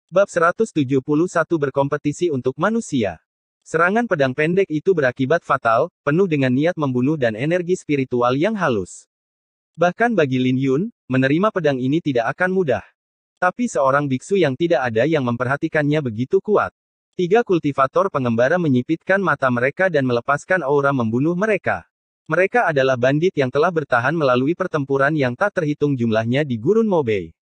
Bab 171 berkompetisi untuk manusia. Serangan pedang pendek itu berakibat fatal, penuh dengan niat membunuh dan energi spiritual yang halus. Bahkan bagi Lin Yun, menerima pedang ini tidak akan mudah. Tapi seorang biksu yang tidak ada yang memperhatikannya begitu kuat. 3 kultivator pengembara menyipitkan mata mereka dan melepaskan aura membunuh mereka. Mereka adalah bandit yang telah bertahan melalui pertempuran yang tak terhitung jumlahnya di Gurun Mobei.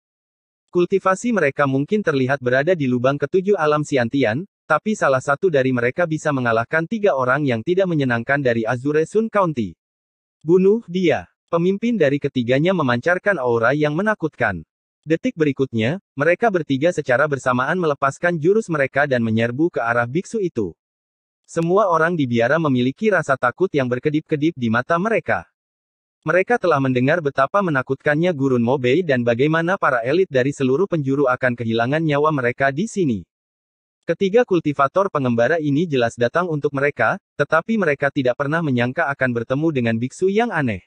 Kultivasi mereka mungkin terlihat berada di lubang ketujuh alam Xiantian, tapi salah satu dari mereka bisa mengalahkan 3 orang yang tidak menyenangkan dari Azure Sun County. Bunuh dia. Pemimpin dari ketiganya memancarkan aura yang menakutkan. Detik berikutnya, mereka bertiga secara bersamaan melepaskan jurus mereka dan menyerbu ke arah biksu itu. Semua orang di biara memiliki rasa takut yang berkedip-kedip di mata mereka. Mereka telah mendengar betapa menakutkannya Gurun Mobei dan bagaimana para elit dari seluruh penjuru akan kehilangan nyawa mereka di sini. Ketiga kultivator pengembara ini jelas datang untuk mereka, tetapi mereka tidak pernah menyangka akan bertemu dengan biksu yang aneh.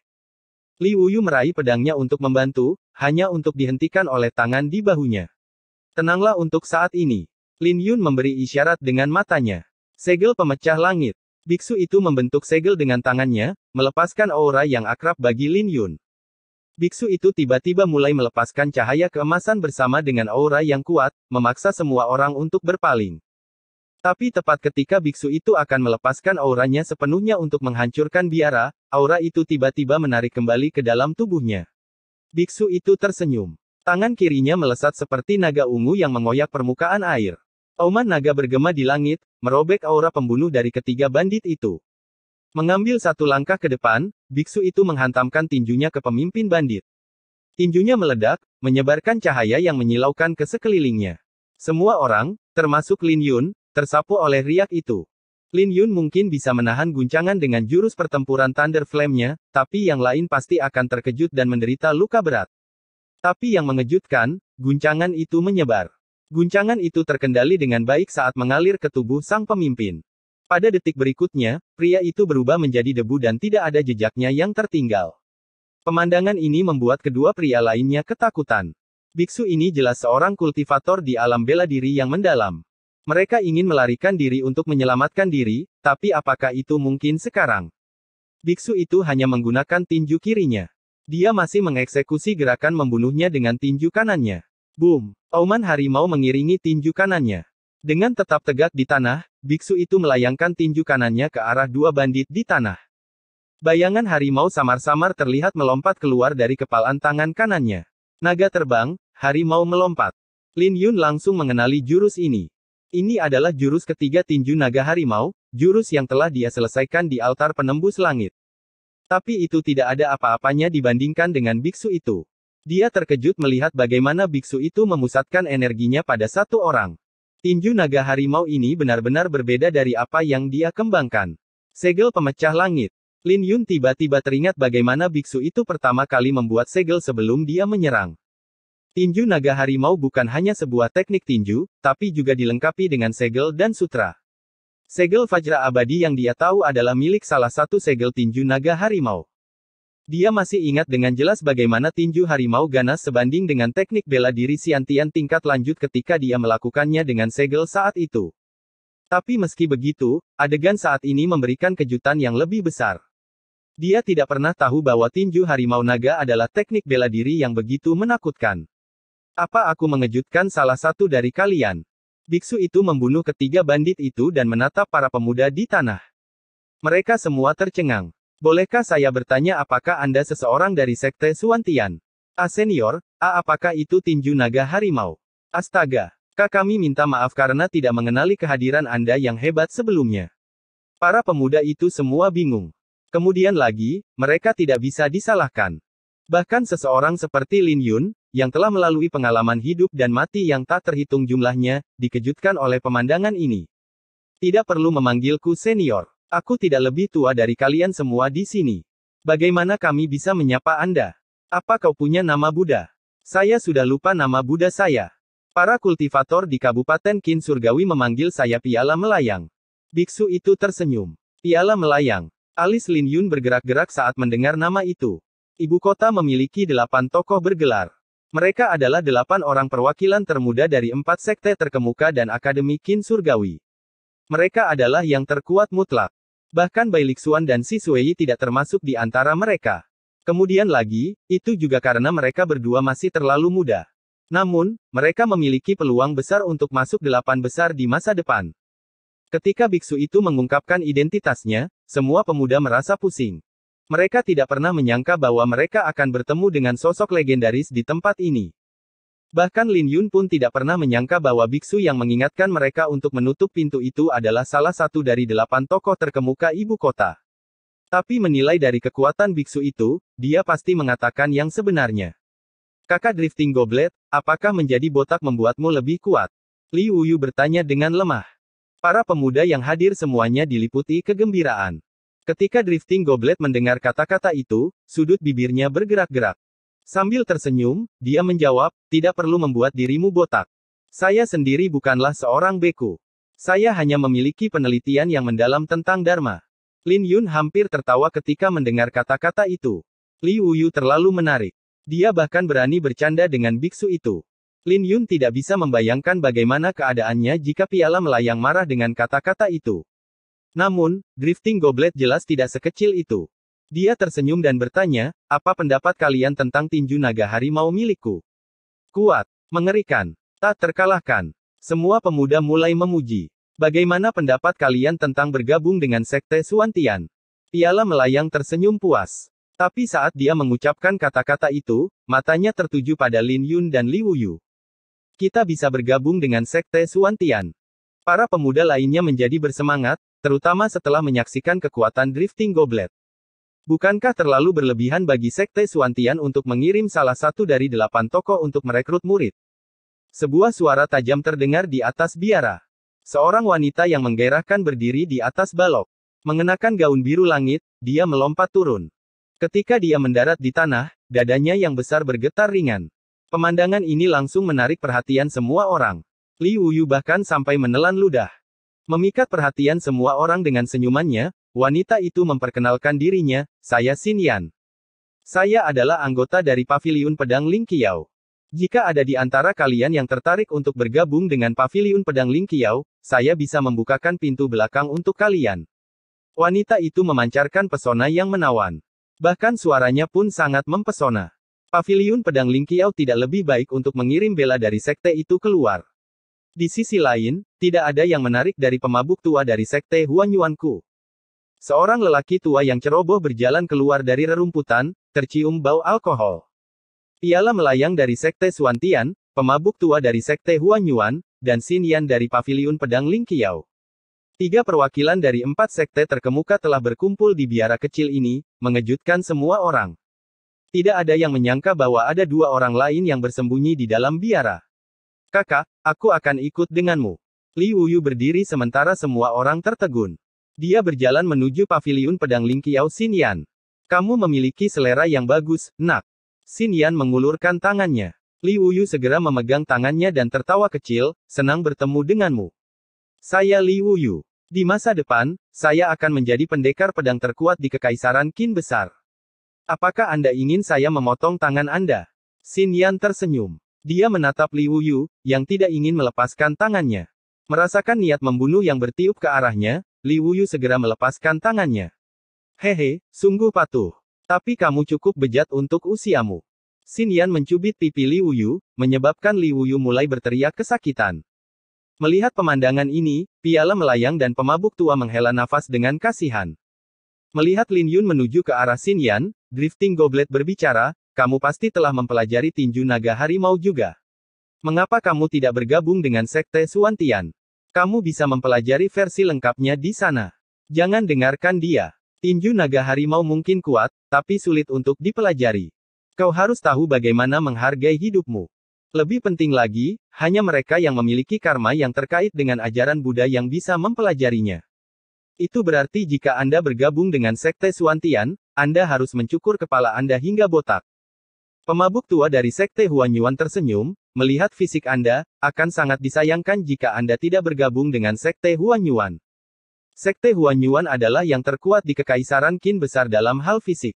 Li Wuyu meraih pedangnya untuk membantu, hanya untuk dihentikan oleh tangan di bahunya. Tenanglah untuk saat ini. Lin Yun memberi isyarat dengan matanya. Segel pemecah langit. Biksu itu membentuk segel dengan tangannya, melepaskan aura yang akrab bagi Lin Yun. Biksu itu tiba-tiba mulai melepaskan cahaya keemasan bersama dengan aura yang kuat, memaksa semua orang untuk berpaling. Tapi tepat ketika biksu itu akan melepaskan auranya sepenuhnya untuk menghancurkan biara, aura itu tiba-tiba menarik kembali ke dalam tubuhnya. Biksu itu tersenyum. Tangan kirinya melesat seperti naga ungu yang mengoyak permukaan air. Auman naga bergema di langit, merobek aura pembunuh dari ketiga bandit itu. Mengambil satu langkah ke depan, biksu itu menghantamkan tinjunya ke pemimpin bandit. Tinjunya meledak, menyebarkan cahaya yang menyilaukan ke sekelilingnya. Semua orang, termasuk Lin Yun, tersapu oleh riak itu. Lin Yun mungkin bisa menahan guncangan dengan jurus pertempuran Thunder Flame-nya, tapi yang lain pasti akan terkejut dan menderita luka berat. Tapi yang mengejutkan, guncangan itu menyebar. Guncangan itu terkendali dengan baik saat mengalir ke tubuh sang pemimpin. Pada detik berikutnya, pria itu berubah menjadi debu dan tidak ada jejaknya yang tertinggal. Pemandangan ini membuat kedua pria lainnya ketakutan. Biksu ini jelas seorang kultivator di alam bela diri yang mendalam. Mereka ingin melarikan diri untuk menyelamatkan diri, tapi apakah itu mungkin sekarang? Biksu itu hanya menggunakan tinju kirinya. Dia masih mengeksekusi gerakan membunuhnya dengan tinju kanannya. Boom! Auman harimau mengiringi tinju kanannya. Dengan tetap tegak di tanah, biksu itu melayangkan tinju kanannya ke arah 2 bandit di tanah. Bayangan harimau samar-samar terlihat melompat keluar dari kepalan tangan kanannya. Naga terbang, harimau melompat. Lin Yun langsung mengenali jurus ini. Ini adalah jurus ketiga tinju naga harimau, jurus yang telah dia selesaikan di altar penembus langit. Tapi itu tidak ada apa-apanya dibandingkan dengan biksu itu. Dia terkejut melihat bagaimana biksu itu memusatkan energinya pada satu orang. Tinju naga harimau ini benar-benar berbeda dari apa yang dia kembangkan. Segel pemecah langit. Lin Yun tiba-tiba teringat bagaimana biksu itu pertama kali membuat segel sebelum dia menyerang. Tinju naga harimau bukan hanya sebuah teknik tinju, tapi juga dilengkapi dengan segel dan sutra. Segel Fajra abadi yang dia tahu adalah milik salah satu segel tinju naga harimau. Dia masih ingat dengan jelas bagaimana tinju harimau ganas sebanding dengan teknik bela diri Xiantian tingkat lanjut ketika dia melakukannya dengan segel saat itu. Tapi meski begitu, adegan saat ini memberikan kejutan yang lebih besar. Dia tidak pernah tahu bahwa tinju harimau naga adalah teknik bela diri yang begitu menakutkan. Apa aku mengejutkan salah satu dari kalian? Biksu itu membunuh ketiga bandit itu dan menatap para pemuda di tanah. Mereka semua tercengang. Bolehkah saya bertanya apakah Anda seseorang dari Sekte Xuantian? Senior, apakah itu tinju naga harimau? Astaga, kami minta maaf karena tidak mengenali kehadiran Anda yang hebat sebelumnya. Para pemuda itu semua bingung. Kemudian lagi, mereka tidak bisa disalahkan. Bahkan seseorang seperti Lin Yun, yang telah melalui pengalaman hidup dan mati yang tak terhitung jumlahnya, dikejutkan oleh pemandangan ini. Tidak perlu memanggilku senior. Aku tidak lebih tua dari kalian semua di sini. Bagaimana kami bisa menyapa Anda? Apa kau punya nama Buddha? Saya sudah lupa nama Buddha saya. Para kultivator di Kabupaten Qin Surgawi memanggil saya Piala Melayang. Biksu itu tersenyum. Piala Melayang. Alis Lin Yun bergerak-gerak saat mendengar nama itu. Ibu kota memiliki 8 tokoh bergelar. Mereka adalah 8 orang perwakilan termuda dari 4 sekte terkemuka dan Akademi Qin Surgawi. Mereka adalah yang terkuat mutlak. Bahkan Bai Lixuan dan Si Suei tidak termasuk di antara mereka. Kemudian lagi, itu juga karena mereka berdua masih terlalu muda. Namun, mereka memiliki peluang besar untuk masuk 8 besar di masa depan. Ketika biksu itu mengungkapkan identitasnya, semua pemuda merasa pusing. Mereka tidak pernah menyangka bahwa mereka akan bertemu dengan sosok legendaris di tempat ini. Bahkan Lin Yun pun tidak pernah menyangka bahwa biksu yang mengingatkan mereka untuk menutup pintu itu adalah salah satu dari 8 tokoh terkemuka ibu kota. Tapi menilai dari kekuatan biksu itu, dia pasti mengatakan yang sebenarnya. Kakak Drifting Goblet, apakah menjadi botak membuatmu lebih kuat? Li Wuyu bertanya dengan lemah. Para pemuda yang hadir semuanya diliputi kegembiraan. Ketika Drifting Goblet mendengar kata-kata itu, sudut bibirnya bergerak-gerak. Sambil tersenyum, dia menjawab, tidak perlu membuat dirimu botak. Saya sendiri bukanlah seorang beku. Saya hanya memiliki penelitian yang mendalam tentang Dharma. Lin Yun hampir tertawa ketika mendengar kata-kata itu. Li Wuyu terlalu menarik. Dia bahkan berani bercanda dengan biksu itu. Lin Yun tidak bisa membayangkan bagaimana keadaannya jika piala melayang marah dengan kata-kata itu. Namun, Drifting Goblet jelas tidak sekecil itu. Dia tersenyum dan bertanya, apa pendapat kalian tentang tinju naga harimau milikku? Kuat, mengerikan, tak terkalahkan. Semua pemuda mulai memuji. Bagaimana pendapat kalian tentang bergabung dengan Sekte Suantian? Piala melayang tersenyum puas. Tapi saat dia mengucapkan kata-kata itu, matanya tertuju pada Lin Yun dan Li Wuyu. Kita bisa bergabung dengan Sekte Suantian. Para pemuda lainnya menjadi bersemangat, terutama setelah menyaksikan kekuatan Drifting Goblet. Bukankah terlalu berlebihan bagi Sekte Suantian untuk mengirim salah satu dari 8 tokoh untuk merekrut murid? Sebuah suara tajam terdengar di atas biara. Seorang wanita yang menggairahkan berdiri di atas balok. Mengenakan gaun biru langit, dia melompat turun. Ketika dia mendarat di tanah, dadanya yang besar bergetar ringan. Pemandangan ini langsung menarik perhatian semua orang. Li Wuyu bahkan sampai menelan ludah. Memikat perhatian semua orang dengan senyumannya, wanita itu memperkenalkan dirinya, saya Xin Yan. Saya adalah anggota dari Paviliun Pedang Ling Qiao. Jika ada di antara kalian yang tertarik untuk bergabung dengan Paviliun Pedang Ling Qiao, saya bisa membukakan pintu belakang untuk kalian. Wanita itu memancarkan pesona yang menawan. Bahkan suaranya pun sangat mempesona. Paviliun Pedang Ling Qiao tidak lebih baik untuk mengirim bela dari sekte itu keluar. Di sisi lain, tidak ada yang menarik dari pemabuk tua dari sekte Huanyuanku. Seorang lelaki tua yang ceroboh berjalan keluar dari rerumputan, tercium bau alkohol. Piala melayang dari sekte Suantian, pemabuk tua dari sekte Huanyuan, dan Xin Yan dari Paviliun Pedang Ling Qiao. 3 perwakilan dari 4 sekte terkemuka telah berkumpul di biara kecil ini, mengejutkan semua orang. Tidak ada yang menyangka bahwa ada 2 orang lain yang bersembunyi di dalam biara. Kakak, aku akan ikut denganmu. Li Wuyu berdiri sementara semua orang tertegun. Dia berjalan menuju Paviliun Pedang Ling Qiao Xin Yan. Kamu memiliki selera yang bagus, nak. Xin Yan mengulurkan tangannya. Li Wuyu segera memegang tangannya dan tertawa kecil, senang bertemu denganmu. Saya Li Wuyu. Di masa depan, saya akan menjadi pendekar pedang terkuat di Kekaisaran Qin Besar. Apakah Anda ingin saya memotong tangan Anda? Xin Yan tersenyum. Dia menatap Li Wuyu, yang tidak ingin melepaskan tangannya. Merasakan niat membunuh yang bertiup ke arahnya, Li Wuyu segera melepaskan tangannya. Hehe, sungguh patuh. Tapi kamu cukup bejat untuk usiamu. Xin Yan mencubit pipi Li Wuyu, menyebabkan Li Wuyu mulai berteriak kesakitan. Melihat pemandangan ini, piala melayang dan pemabuk tua menghela nafas dengan kasihan. Melihat Lin Yun menuju ke arah Xin Yan, Drifting Goblet berbicara, kamu pasti telah mempelajari tinju naga harimau juga. Mengapa kamu tidak bergabung dengan Sekte Suantian? Kamu bisa mempelajari versi lengkapnya di sana. Jangan dengarkan dia. Tinju naga harimau mungkin kuat, tapi sulit untuk dipelajari. Kau harus tahu bagaimana menghargai hidupmu. Lebih penting lagi, hanya mereka yang memiliki karma yang terkait dengan ajaran Buddha yang bisa mempelajarinya. Itu berarti jika Anda bergabung dengan Sekte Suantian, Anda harus mencukur kepala Anda hingga botak. Pemabuk tua dari Sekte Huanyuan tersenyum, melihat fisik Anda, akan sangat disayangkan jika Anda tidak bergabung dengan Sekte Huanyuan. Sekte Huanyuan adalah yang terkuat di Kekaisaran Qin Besar dalam hal fisik.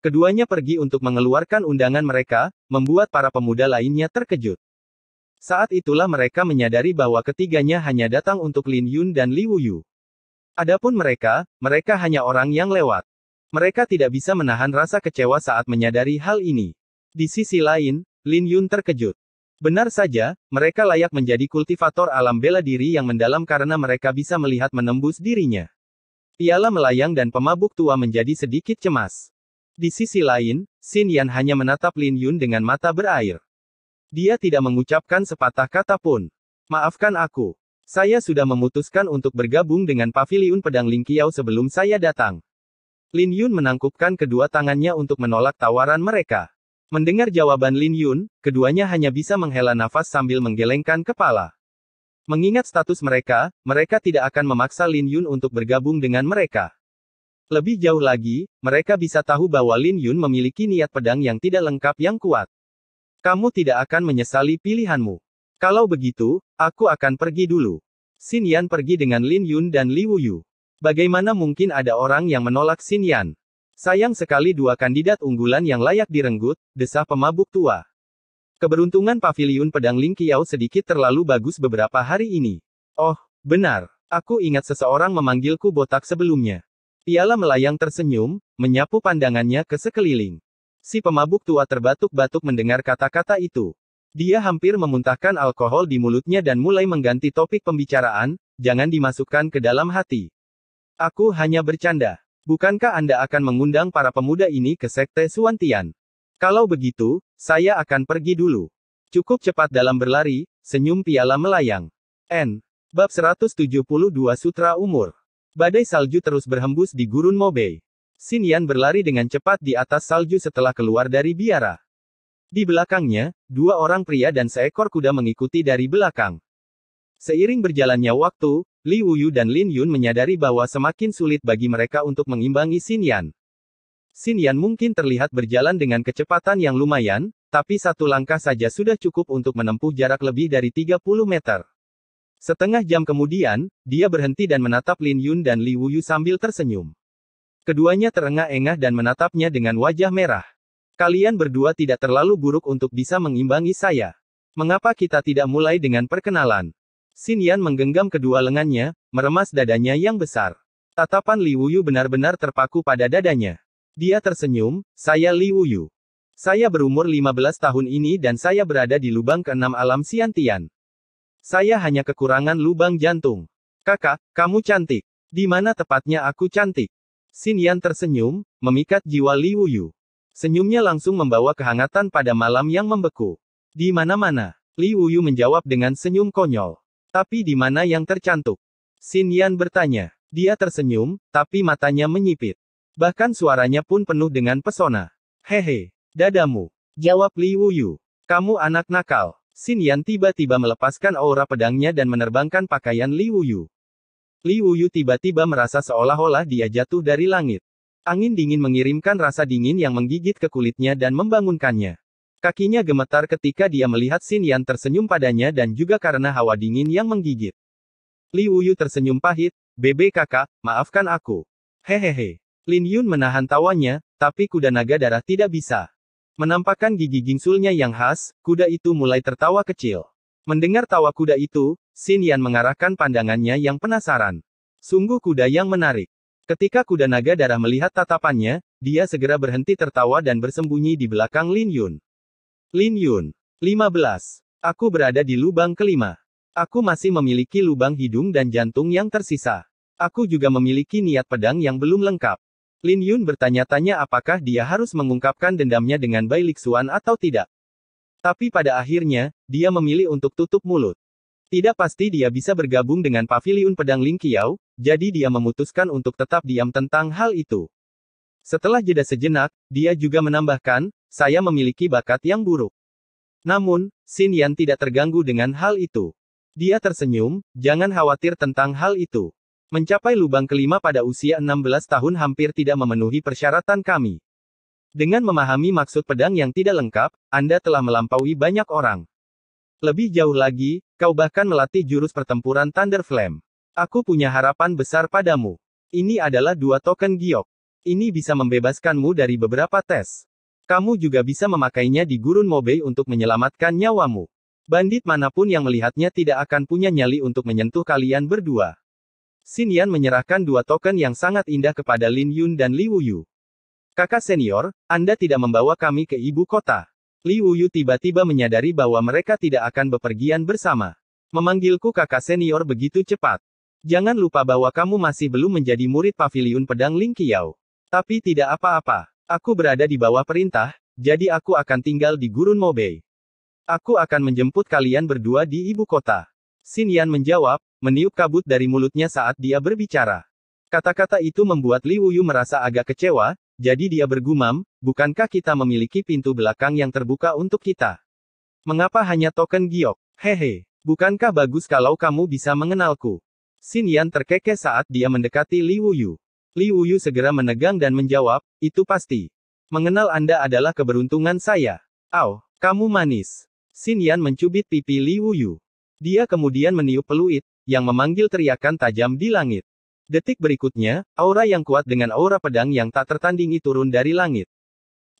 Keduanya pergi untuk mengeluarkan undangan mereka, membuat para pemuda lainnya terkejut. Saat itulah mereka menyadari bahwa ketiganya hanya datang untuk Lin Yun dan Li Wuyu. Adapun mereka hanya orang yang lewat. Mereka tidak bisa menahan rasa kecewa saat menyadari hal ini. Di sisi lain, Lin Yun terkejut. Benar saja, mereka layak menjadi kultivator alam bela diri yang mendalam karena mereka bisa melihat menembus dirinya. Piala melayang dan pemabuk tua menjadi sedikit cemas. Di sisi lain, Xin Yan hanya menatap Lin Yun dengan mata berair. Dia tidak mengucapkan sepatah kata pun. Maafkan aku. Saya sudah memutuskan untuk bergabung dengan Paviliun Pedang Ling Qiao sebelum saya datang. Lin Yun menangkupkan kedua tangannya untuk menolak tawaran mereka. Mendengar jawaban Lin Yun, keduanya hanya bisa menghela nafas sambil menggelengkan kepala. Mengingat status mereka tidak akan memaksa Lin Yun untuk bergabung dengan mereka. Lebih jauh lagi, mereka bisa tahu bahwa Lin Yun memiliki niat pedang yang tidak lengkap yang kuat. Kamu tidak akan menyesali pilihanmu. Kalau begitu, aku akan pergi dulu. Xin Yan pergi dengan Lin Yun dan Li Wuyu. Bagaimana mungkin ada orang yang menolak Xin Yan? Sayang sekali dua kandidat unggulan yang layak direnggut, desah pemabuk tua. Keberuntungan Paviliun Pedang Ling Qiao sedikit terlalu bagus beberapa hari ini. Oh, benar. Aku ingat seseorang memanggilku botak sebelumnya. Piala melayang tersenyum, menyapu pandangannya ke sekeliling. Si pemabuk tua terbatuk-batuk mendengar kata-kata itu. Dia hampir memuntahkan alkohol di mulutnya dan mulai mengganti topik pembicaraan, jangan dimasukkan ke dalam hati. Aku hanya bercanda. Bukankah Anda akan mengundang para pemuda ini ke Sekte Suantian? Kalau begitu, saya akan pergi dulu. Cukup cepat dalam berlari, senyum piala melayang. Bab 172 Sutra Umur. Badai salju terus berhembus di gurun Mobei. Xin Yan berlari dengan cepat di atas salju setelah keluar dari biara. Di belakangnya, dua orang pria dan seekor kuda mengikuti dari belakang. Seiring berjalannya waktu, Li Wuyu dan Lin Yun menyadari bahwa semakin sulit bagi mereka untuk mengimbangi Xin Yan. Xin Yan mungkin terlihat berjalan dengan kecepatan yang lumayan, tapi satu langkah saja sudah cukup untuk menempuh jarak lebih dari 30 meter. Setengah jam kemudian, dia berhenti dan menatap Lin Yun dan Li Wuyu sambil tersenyum. Keduanya terengah-engah dan menatapnya dengan wajah merah. Kalian berdua tidak terlalu buruk untuk bisa mengimbangi saya. Mengapa kita tidak mulai dengan perkenalan? Xin Yan menggenggam kedua lengannya, meremas dadanya yang besar. Tatapan Li Wuyu benar-benar terpaku pada dadanya. Dia tersenyum, saya Li Wuyu. Saya berumur 15 tahun ini dan saya berada di lubang ke-6 alam Xiantian. Saya hanya kekurangan lubang jantung. Kakak, kamu cantik. Di mana tepatnya aku cantik? Xin Yan tersenyum, memikat jiwa Li Wuyu. Senyumnya langsung membawa kehangatan pada malam yang membeku. Di mana-mana. Li Wuyu menjawab dengan senyum konyol. Tapi di mana yang tercantuk? Xin Yan bertanya. Dia tersenyum, tapi matanya menyipit. Bahkan suaranya pun penuh dengan pesona. Hehe, dadamu. Jawab Li Wuyu. Kamu anak nakal. Xin Yan tiba-tiba melepaskan aura pedangnya dan menerbangkan pakaian Li Wuyu. Li Wuyu tiba-tiba merasa seolah-olah dia jatuh dari langit. Angin dingin mengirimkan rasa dingin yang menggigit ke kulitnya dan membangunkannya. Kakinya gemetar ketika dia melihat Xin Yan tersenyum padanya dan juga karena hawa dingin yang menggigit. Li Wuyu tersenyum pahit, "Bebe kakak, maafkan aku." Hehehe. Lin Yun menahan tawanya, tapi kuda naga darah tidak bisa. Menampakkan gigi gingsulnya yang khas, kuda itu mulai tertawa kecil. Mendengar tawa kuda itu, Xin Yan mengarahkan pandangannya yang penasaran. Sungguh kuda yang menarik. Ketika kuda naga darah melihat tatapannya, dia segera berhenti tertawa dan bersembunyi di belakang Lin Yun. Lin Yun. 15. Aku berada di lubang kelima. Aku masih memiliki lubang hidung dan jantung yang tersisa. Aku juga memiliki niat pedang yang belum lengkap. Lin Yun bertanya-tanya apakah dia harus mengungkapkan dendamnya dengan Bai Lixuan atau tidak. Tapi pada akhirnya, dia memilih untuk tutup mulut. Tidak pasti dia bisa bergabung dengan Paviliun Pedang Ling Qiao, jadi dia memutuskan untuk tetap diam tentang hal itu. Setelah jeda sejenak, dia juga menambahkan, saya memiliki bakat yang buruk. Namun, Xin Yan tidak terganggu dengan hal itu. Dia tersenyum, jangan khawatir tentang hal itu. Mencapai lubang kelima pada usia 16 tahun hampir tidak memenuhi persyaratan kami. Dengan memahami maksud pedang yang tidak lengkap, Anda telah melampaui banyak orang. Lebih jauh lagi, kau bahkan melatih jurus pertempuran Thunder Flame. Aku punya harapan besar padamu. Ini adalah 2 token giok. Ini bisa membebaskanmu dari beberapa tes. Kamu juga bisa memakainya di Gurun Mobei untuk menyelamatkan nyawamu. Bandit manapun yang melihatnya tidak akan punya nyali untuk menyentuh kalian berdua. Xin Yan menyerahkan 2 token yang sangat indah kepada Lin Yun dan Li Wuyu. Kakak senior, Anda tidak membawa kami ke ibu kota. Li Wuyu tiba-tiba menyadari bahwa mereka tidak akan bepergian bersama. Memanggilku kakak senior begitu cepat. Jangan lupa bahwa kamu masih belum menjadi murid paviliun pedang Ling Qiao. Tapi tidak apa-apa. Aku berada di bawah perintah, jadi aku akan tinggal di Gurun Mobei. Aku akan menjemput kalian berdua di ibu kota. Xin Yan menjawab, meniup kabut dari mulutnya saat dia berbicara. Kata-kata itu membuat Li Wuyu merasa agak kecewa, jadi dia bergumam, bukankah kita memiliki pintu belakang yang terbuka untuk kita? Mengapa hanya token giok? Hehe. Bukankah bagus kalau kamu bisa mengenalku? Xin Yan terkekeh saat dia mendekati Li Wuyu. Li Wuyu segera menegang dan menjawab, itu pasti. Mengenal Anda adalah keberuntungan saya. Au, kamu manis. Xin Yan mencubit pipi Li Wuyu. Dia kemudian meniup peluit, yang memanggil teriakan tajam di langit. Detik berikutnya, aura yang kuat dengan aura pedang yang tak tertandingi turun dari langit.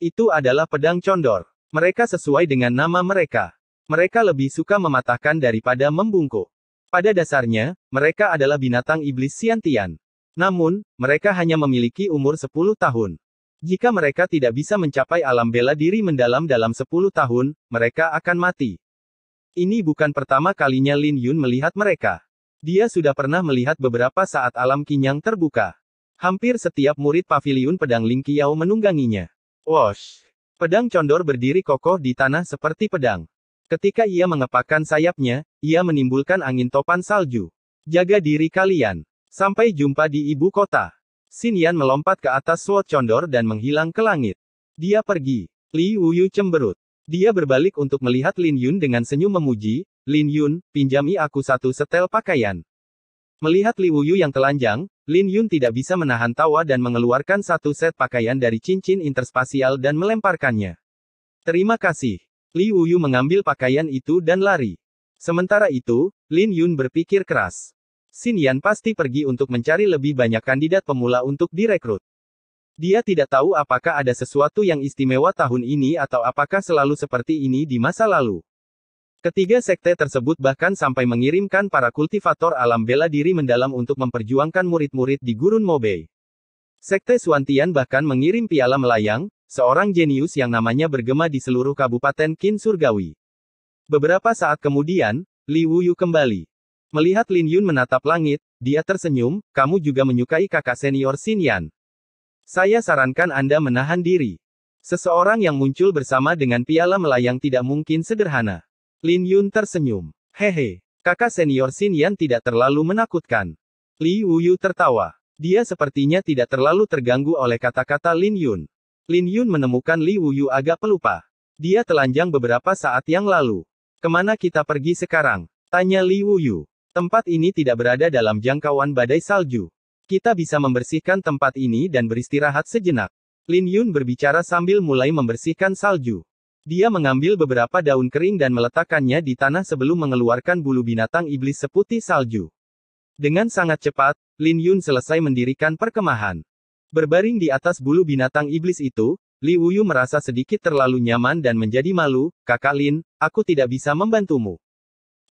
Itu adalah pedang condor. Mereka sesuai dengan nama mereka. Mereka lebih suka mematahkan daripada membungkuk. Pada dasarnya, mereka adalah binatang iblis Xiantian. Namun, mereka hanya memiliki umur 10 tahun. Jika mereka tidak bisa mencapai alam bela diri mendalam dalam 10 tahun, mereka akan mati. Ini bukan pertama kalinya Lin Yun melihat mereka. Dia sudah pernah melihat beberapa saat alam Qinyang terbuka. Hampir setiap murid paviliun pedang Ling Qiao menungganginya. Wosh! Pedang condor berdiri kokoh di tanah seperti pedang. Ketika ia mengepakkan sayapnya, ia menimbulkan angin topan salju. Jaga diri kalian. Sampai jumpa di ibu kota. Xin Yan melompat ke atas sword condor dan menghilang ke langit. Dia pergi. Li Wuyu cemberut. Dia berbalik untuk melihat Lin Yun dengan senyum memuji, Lin Yun, pinjami aku satu setel pakaian. Melihat Li Wuyu yang telanjang, Lin Yun tidak bisa menahan tawa dan mengeluarkan satu set pakaian dari cincin interspasial dan melemparkannya. Terima kasih. Li Wuyu mengambil pakaian itu dan lari. Sementara itu, Lin Yun berpikir keras. Xin Yan pasti pergi untuk mencari lebih banyak kandidat pemula untuk direkrut. Dia tidak tahu apakah ada sesuatu yang istimewa tahun ini atau apakah selalu seperti ini di masa lalu. Ketiga sekte tersebut bahkan sampai mengirimkan para kultivator alam bela diri mendalam untuk memperjuangkan murid-murid di Gurun Mobei. Sekte Xuantian bahkan mengirim piala melayang, seorang jenius yang namanya bergema di seluruh kabupaten Qin Surgawi. Beberapa saat kemudian, Li Wuyu kembali. Melihat Lin Yun menatap langit, dia tersenyum, kamu juga menyukai kakak senior Xin Yan. Saya sarankan Anda menahan diri. Seseorang yang muncul bersama dengan piala melayang tidak mungkin sederhana. Lin Yun tersenyum. Hehe, kakak senior Xin Yan tidak terlalu menakutkan. Li Wuyu tertawa. Dia sepertinya tidak terlalu terganggu oleh kata-kata Lin Yun. Lin Yun menemukan Li Wuyu agak pelupa. Dia telanjang beberapa saat yang lalu. Kemana kita pergi sekarang? Tanya Li Wuyu. Tempat ini tidak berada dalam jangkauan badai salju. Kita bisa membersihkan tempat ini dan beristirahat sejenak. Lin Yun berbicara sambil mulai membersihkan salju. Dia mengambil beberapa daun kering dan meletakkannya di tanah sebelum mengeluarkan bulu binatang iblis seputih salju. Dengan sangat cepat, Lin Yun selesai mendirikan perkemahan. Berbaring di atas bulu binatang iblis itu, Li Wuyu merasa sedikit terlalu nyaman dan menjadi malu, Kakak Lin, aku tidak bisa membantumu.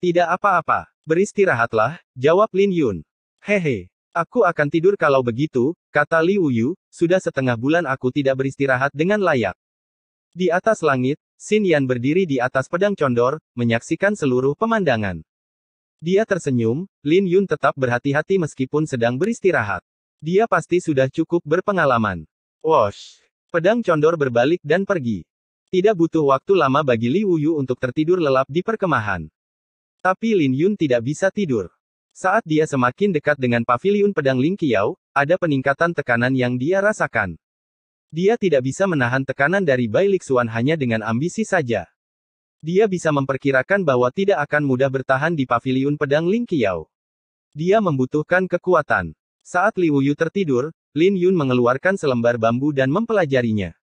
Tidak apa-apa. Beristirahatlah, jawab Lin Yun. Hehe, aku akan tidur kalau begitu, kata Li Wuyu, sudah setengah bulan aku tidak beristirahat dengan layak. Di atas langit, Xin Yan berdiri di atas pedang condor, menyaksikan seluruh pemandangan. Dia tersenyum, Lin Yun tetap berhati-hati meskipun sedang beristirahat. Dia pasti sudah cukup berpengalaman. Wosh! Pedang condor berbalik dan pergi. Tidak butuh waktu lama bagi Li Wuyu untuk tertidur lelap di perkemahan. Tapi Lin Yun tidak bisa tidur. Saat dia semakin dekat dengan paviliun pedang Ling Qiao, ada peningkatan tekanan yang dia rasakan. Dia tidak bisa menahan tekanan dari Bai Lixuan hanya dengan ambisi saja. Dia bisa memperkirakan bahwa tidak akan mudah bertahan di paviliun pedang Ling Qiao. Dia membutuhkan kekuatan. Saat Li Wuyu tertidur, Lin Yun mengeluarkan selembar bambu dan mempelajarinya.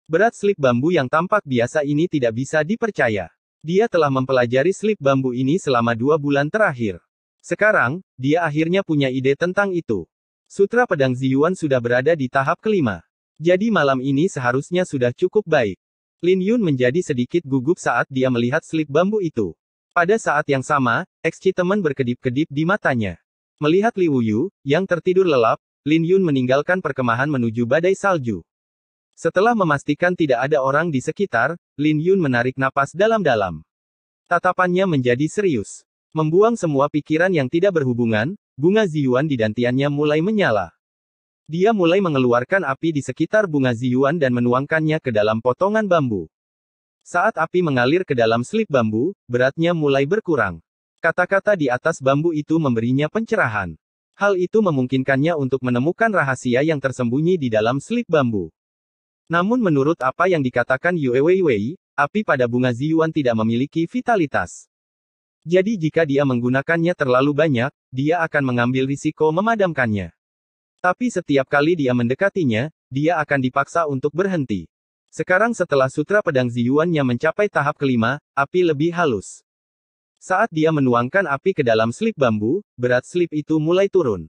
Berat slip bambu yang tampak biasa ini tidak bisa dipercaya. Dia telah mempelajari slip bambu ini selama 2 bulan terakhir. Sekarang, dia akhirnya punya ide tentang itu. Sutra pedang Ziyuan sudah berada di tahap kelima. Jadi malam ini seharusnya sudah cukup baik. Lin Yun menjadi sedikit gugup saat dia melihat slip bambu itu. Pada saat yang sama, excitement berkedip-kedip di matanya. Melihat Li Wuyu, yang tertidur lelap, Lin Yun meninggalkan perkemahan menuju badai salju. Setelah memastikan tidak ada orang di sekitar, Lin Yun menarik napas dalam-dalam. Tatapannya menjadi serius. Membuang semua pikiran yang tidak berhubungan, bunga Ziyuan di dantiannya mulai menyala. Dia mulai mengeluarkan api di sekitar bunga Ziyuan dan menuangkannya ke dalam potongan bambu. Saat api mengalir ke dalam slip bambu, beratnya mulai berkurang. Kata-kata di atas bambu itu memberinya pencerahan. Hal itu memungkinkannya untuk menemukan rahasia yang tersembunyi di dalam slip bambu. Namun menurut apa yang dikatakan Yue Weiwei, api pada bunga Ziyuan tidak memiliki vitalitas. Jadi jika dia menggunakannya terlalu banyak, dia akan mengambil risiko memadamkannya. Tapi setiap kali dia mendekatinya, dia akan dipaksa untuk berhenti. Sekarang setelah sutra pedang Ziyuan-nya mencapai tahap kelima, api lebih halus. Saat dia menuangkan api ke dalam slip bambu, berat slip itu mulai turun.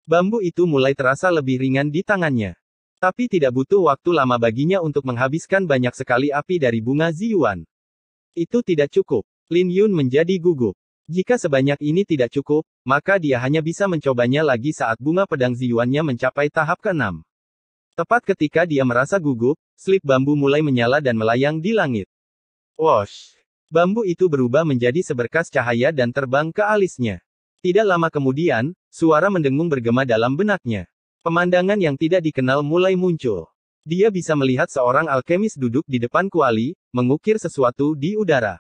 Bambu itu mulai terasa lebih ringan di tangannya. Tapi tidak butuh waktu lama baginya untuk menghabiskan banyak sekali api dari bunga Ziyuan. Itu tidak cukup. Lin Yun menjadi gugup. Jika sebanyak ini tidak cukup, maka dia hanya bisa mencobanya lagi saat bunga pedang Ziyuan-nya mencapai tahap ke-6. Tepat ketika dia merasa gugup, slip bambu mulai menyala dan melayang di langit. Wosh! Bambu itu berubah menjadi seberkas cahaya dan terbang ke alisnya. Tidak lama kemudian, suara mendengung bergema dalam benaknya. Pemandangan yang tidak dikenal mulai muncul. Dia bisa melihat seorang alkemis duduk di depan kuali, mengukir sesuatu di udara.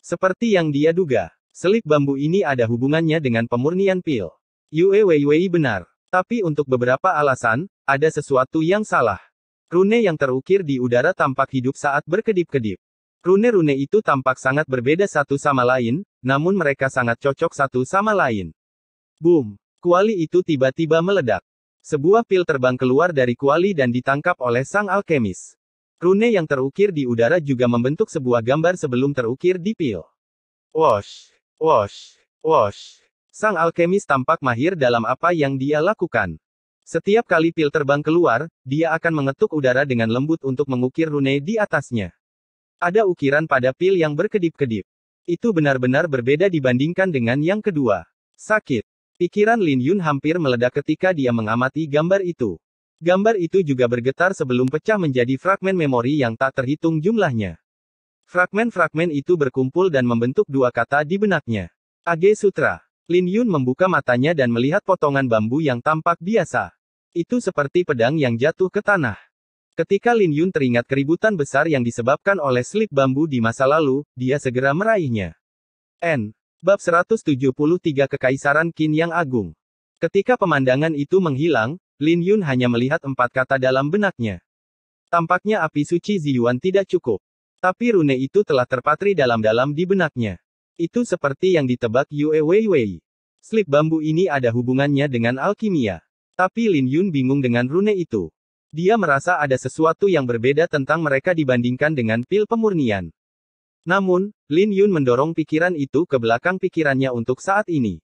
Seperti yang dia duga, slip bambu ini ada hubungannya dengan pemurnian pil. Yue Weiwei benar. Tapi untuk beberapa alasan, ada sesuatu yang salah. Rune yang terukir di udara tampak hidup saat berkedip-kedip. Rune-rune itu tampak sangat berbeda satu sama lain, namun mereka sangat cocok satu sama lain. Boom! Kuali itu tiba-tiba meledak. Sebuah pil terbang keluar dari kuali dan ditangkap oleh sang alkemis. Rune yang terukir di udara juga membentuk sebuah gambar sebelum terukir di pil. Wosh! Wosh! Wosh! Sang alkemis tampak mahir dalam apa yang dia lakukan. Setiap kali pil terbang keluar, dia akan mengetuk udara dengan lembut untuk mengukir rune di atasnya. Ada ukiran pada pil yang berkedip-kedip. Itu benar-benar berbeda dibandingkan dengan yang kedua. Sakit. Pikiran Lin Yun hampir meledak ketika dia mengamati gambar itu. Gambar itu juga bergetar sebelum pecah menjadi fragmen memori yang tak terhitung jumlahnya. Fragmen-fragmen itu berkumpul dan membentuk dua kata di benaknya. Age Sutra. Lin Yun membuka matanya dan melihat potongan bambu yang tampak biasa. Itu seperti pedang yang jatuh ke tanah. Ketika Lin Yun teringat keributan besar yang disebabkan oleh slip bambu di masa lalu, dia segera meraihnya. Bab 173 Kekaisaran Qin yang Agung. Ketika pemandangan itu menghilang, Lin Yun hanya melihat empat kata dalam benaknya. Tampaknya api suci Ziyuan tidak cukup. Tapi rune itu telah terpatri dalam-dalam di benaknya. Itu seperti yang ditebak Yue Weiwei. Slip bambu ini ada hubungannya dengan alkimia. Tapi Lin Yun bingung dengan rune itu. Dia merasa ada sesuatu yang berbeda tentang mereka dibandingkan dengan pil pemurnian. Namun, Lin Yun mendorong pikiran itu ke belakang pikirannya untuk saat ini.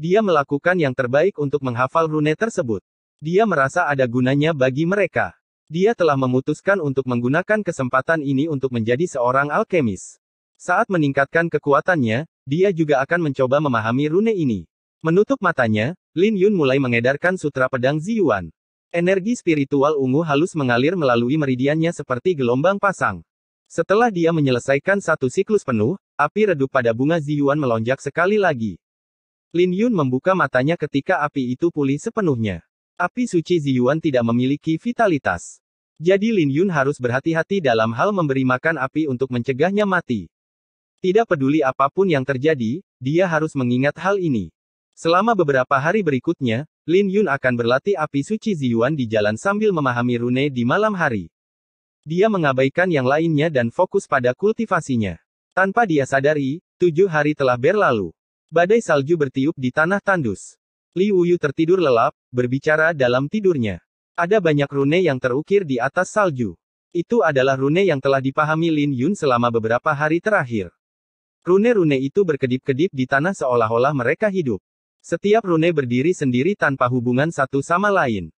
Dia melakukan yang terbaik untuk menghafal rune tersebut. Dia merasa ada gunanya bagi mereka. Dia telah memutuskan untuk menggunakan kesempatan ini untuk menjadi seorang alkemis. Saat meningkatkan kekuatannya, dia juga akan mencoba memahami rune ini. Menutup matanya, Lin Yun mulai mengedarkan sutra pedang Ziyuan. Energi spiritual ungu halus mengalir melalui meridiannya seperti gelombang pasang. Setelah dia menyelesaikan satu siklus penuh, api redup pada bunga Ziyuan melonjak sekali lagi. Lin Yun membuka matanya ketika api itu pulih sepenuhnya. Api suci Ziyuan tidak memiliki vitalitas. Jadi Lin Yun harus berhati-hati dalam hal memberi makan api untuk mencegahnya mati. Tidak peduli apapun yang terjadi, dia harus mengingat hal ini. Selama beberapa hari berikutnya, Lin Yun akan berlatih api suci Ziyuan di jalan sambil memahami rune di malam hari. Dia mengabaikan yang lainnya dan fokus pada kultivasinya. Tanpa dia sadari, 7 hari telah berlalu. Badai salju bertiup di tanah tandus. Li Wuyu tertidur lelap, berbicara dalam tidurnya. Ada banyak rune yang terukir di atas salju. Itu adalah rune yang telah dipahami Lin Yun selama beberapa hari terakhir. Rune-rune itu berkedip-kedip di tanah seolah-olah mereka hidup. Setiap rune berdiri sendiri tanpa hubungan satu sama lain.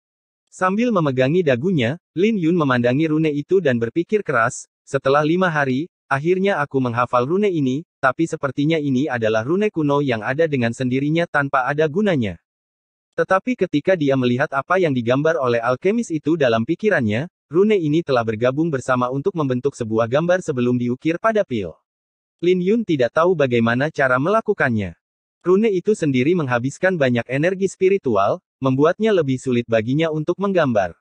Sambil memegangi dagunya, Lin Yun memandangi rune itu dan berpikir keras, setelah 5 hari, akhirnya aku menghafal rune ini, tapi sepertinya ini adalah rune kuno yang ada dengan sendirinya tanpa ada gunanya. Tetapi ketika dia melihat apa yang digambar oleh alkemis itu dalam pikirannya, rune ini telah bergabung bersama untuk membentuk sebuah gambar sebelum diukir pada pil. Lin Yun tidak tahu bagaimana cara melakukannya. Rune itu sendiri menghabiskan banyak energi spiritual, membuatnya lebih sulit baginya untuk menggambar.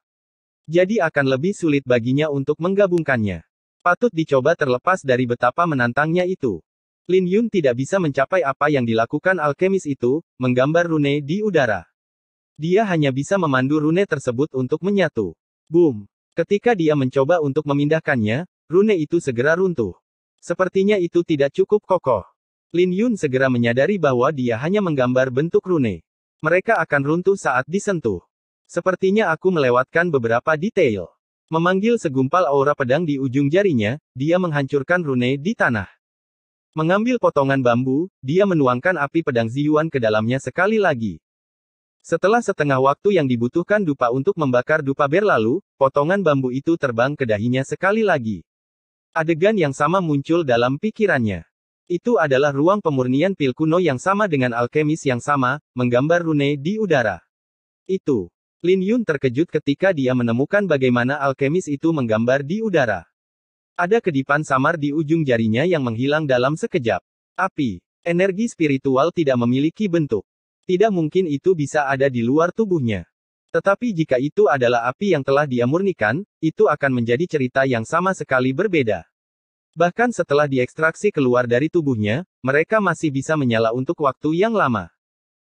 Jadi akan lebih sulit baginya untuk menggabungkannya. Patut dicoba terlepas dari betapa menantangnya itu. Lin Yun tidak bisa mencapai apa yang dilakukan alkemis itu, menggambar rune di udara. Dia hanya bisa memandu rune tersebut untuk menyatu. Boom! Ketika dia mencoba untuk memindahkannya, rune itu segera runtuh. Sepertinya itu tidak cukup kokoh. Lin Yun segera menyadari bahwa dia hanya menggambar bentuk rune. Mereka akan runtuh saat disentuh. Sepertinya aku melewatkan beberapa detail. Memanggil segumpal aura pedang di ujung jarinya, dia menghancurkan rune di tanah. Mengambil potongan bambu, dia menuangkan api pedang Ziyuan ke dalamnya sekali lagi. Setelah setengah waktu yang dibutuhkan dupa untuk membakar dupa berlalu, potongan bambu itu terbang ke dahinya sekali lagi. Adegan yang sama muncul dalam pikirannya. Itu adalah ruang pemurnian pil kuno yang sama dengan alkemis yang sama, menggambar rune di udara. Itu. Lin Yun terkejut ketika dia menemukan bagaimana alkemis itu menggambar di udara. Ada kedipan samar di ujung jarinya yang menghilang dalam sekejap. Api. Energi spiritual tidak memiliki bentuk. Tidak mungkin itu bisa ada di luar tubuhnya. Tetapi jika itu adalah api yang telah dia murnikan, itu akan menjadi cerita yang sama sekali berbeda. Bahkan setelah diekstraksi keluar dari tubuhnya, mereka masih bisa menyala untuk waktu yang lama.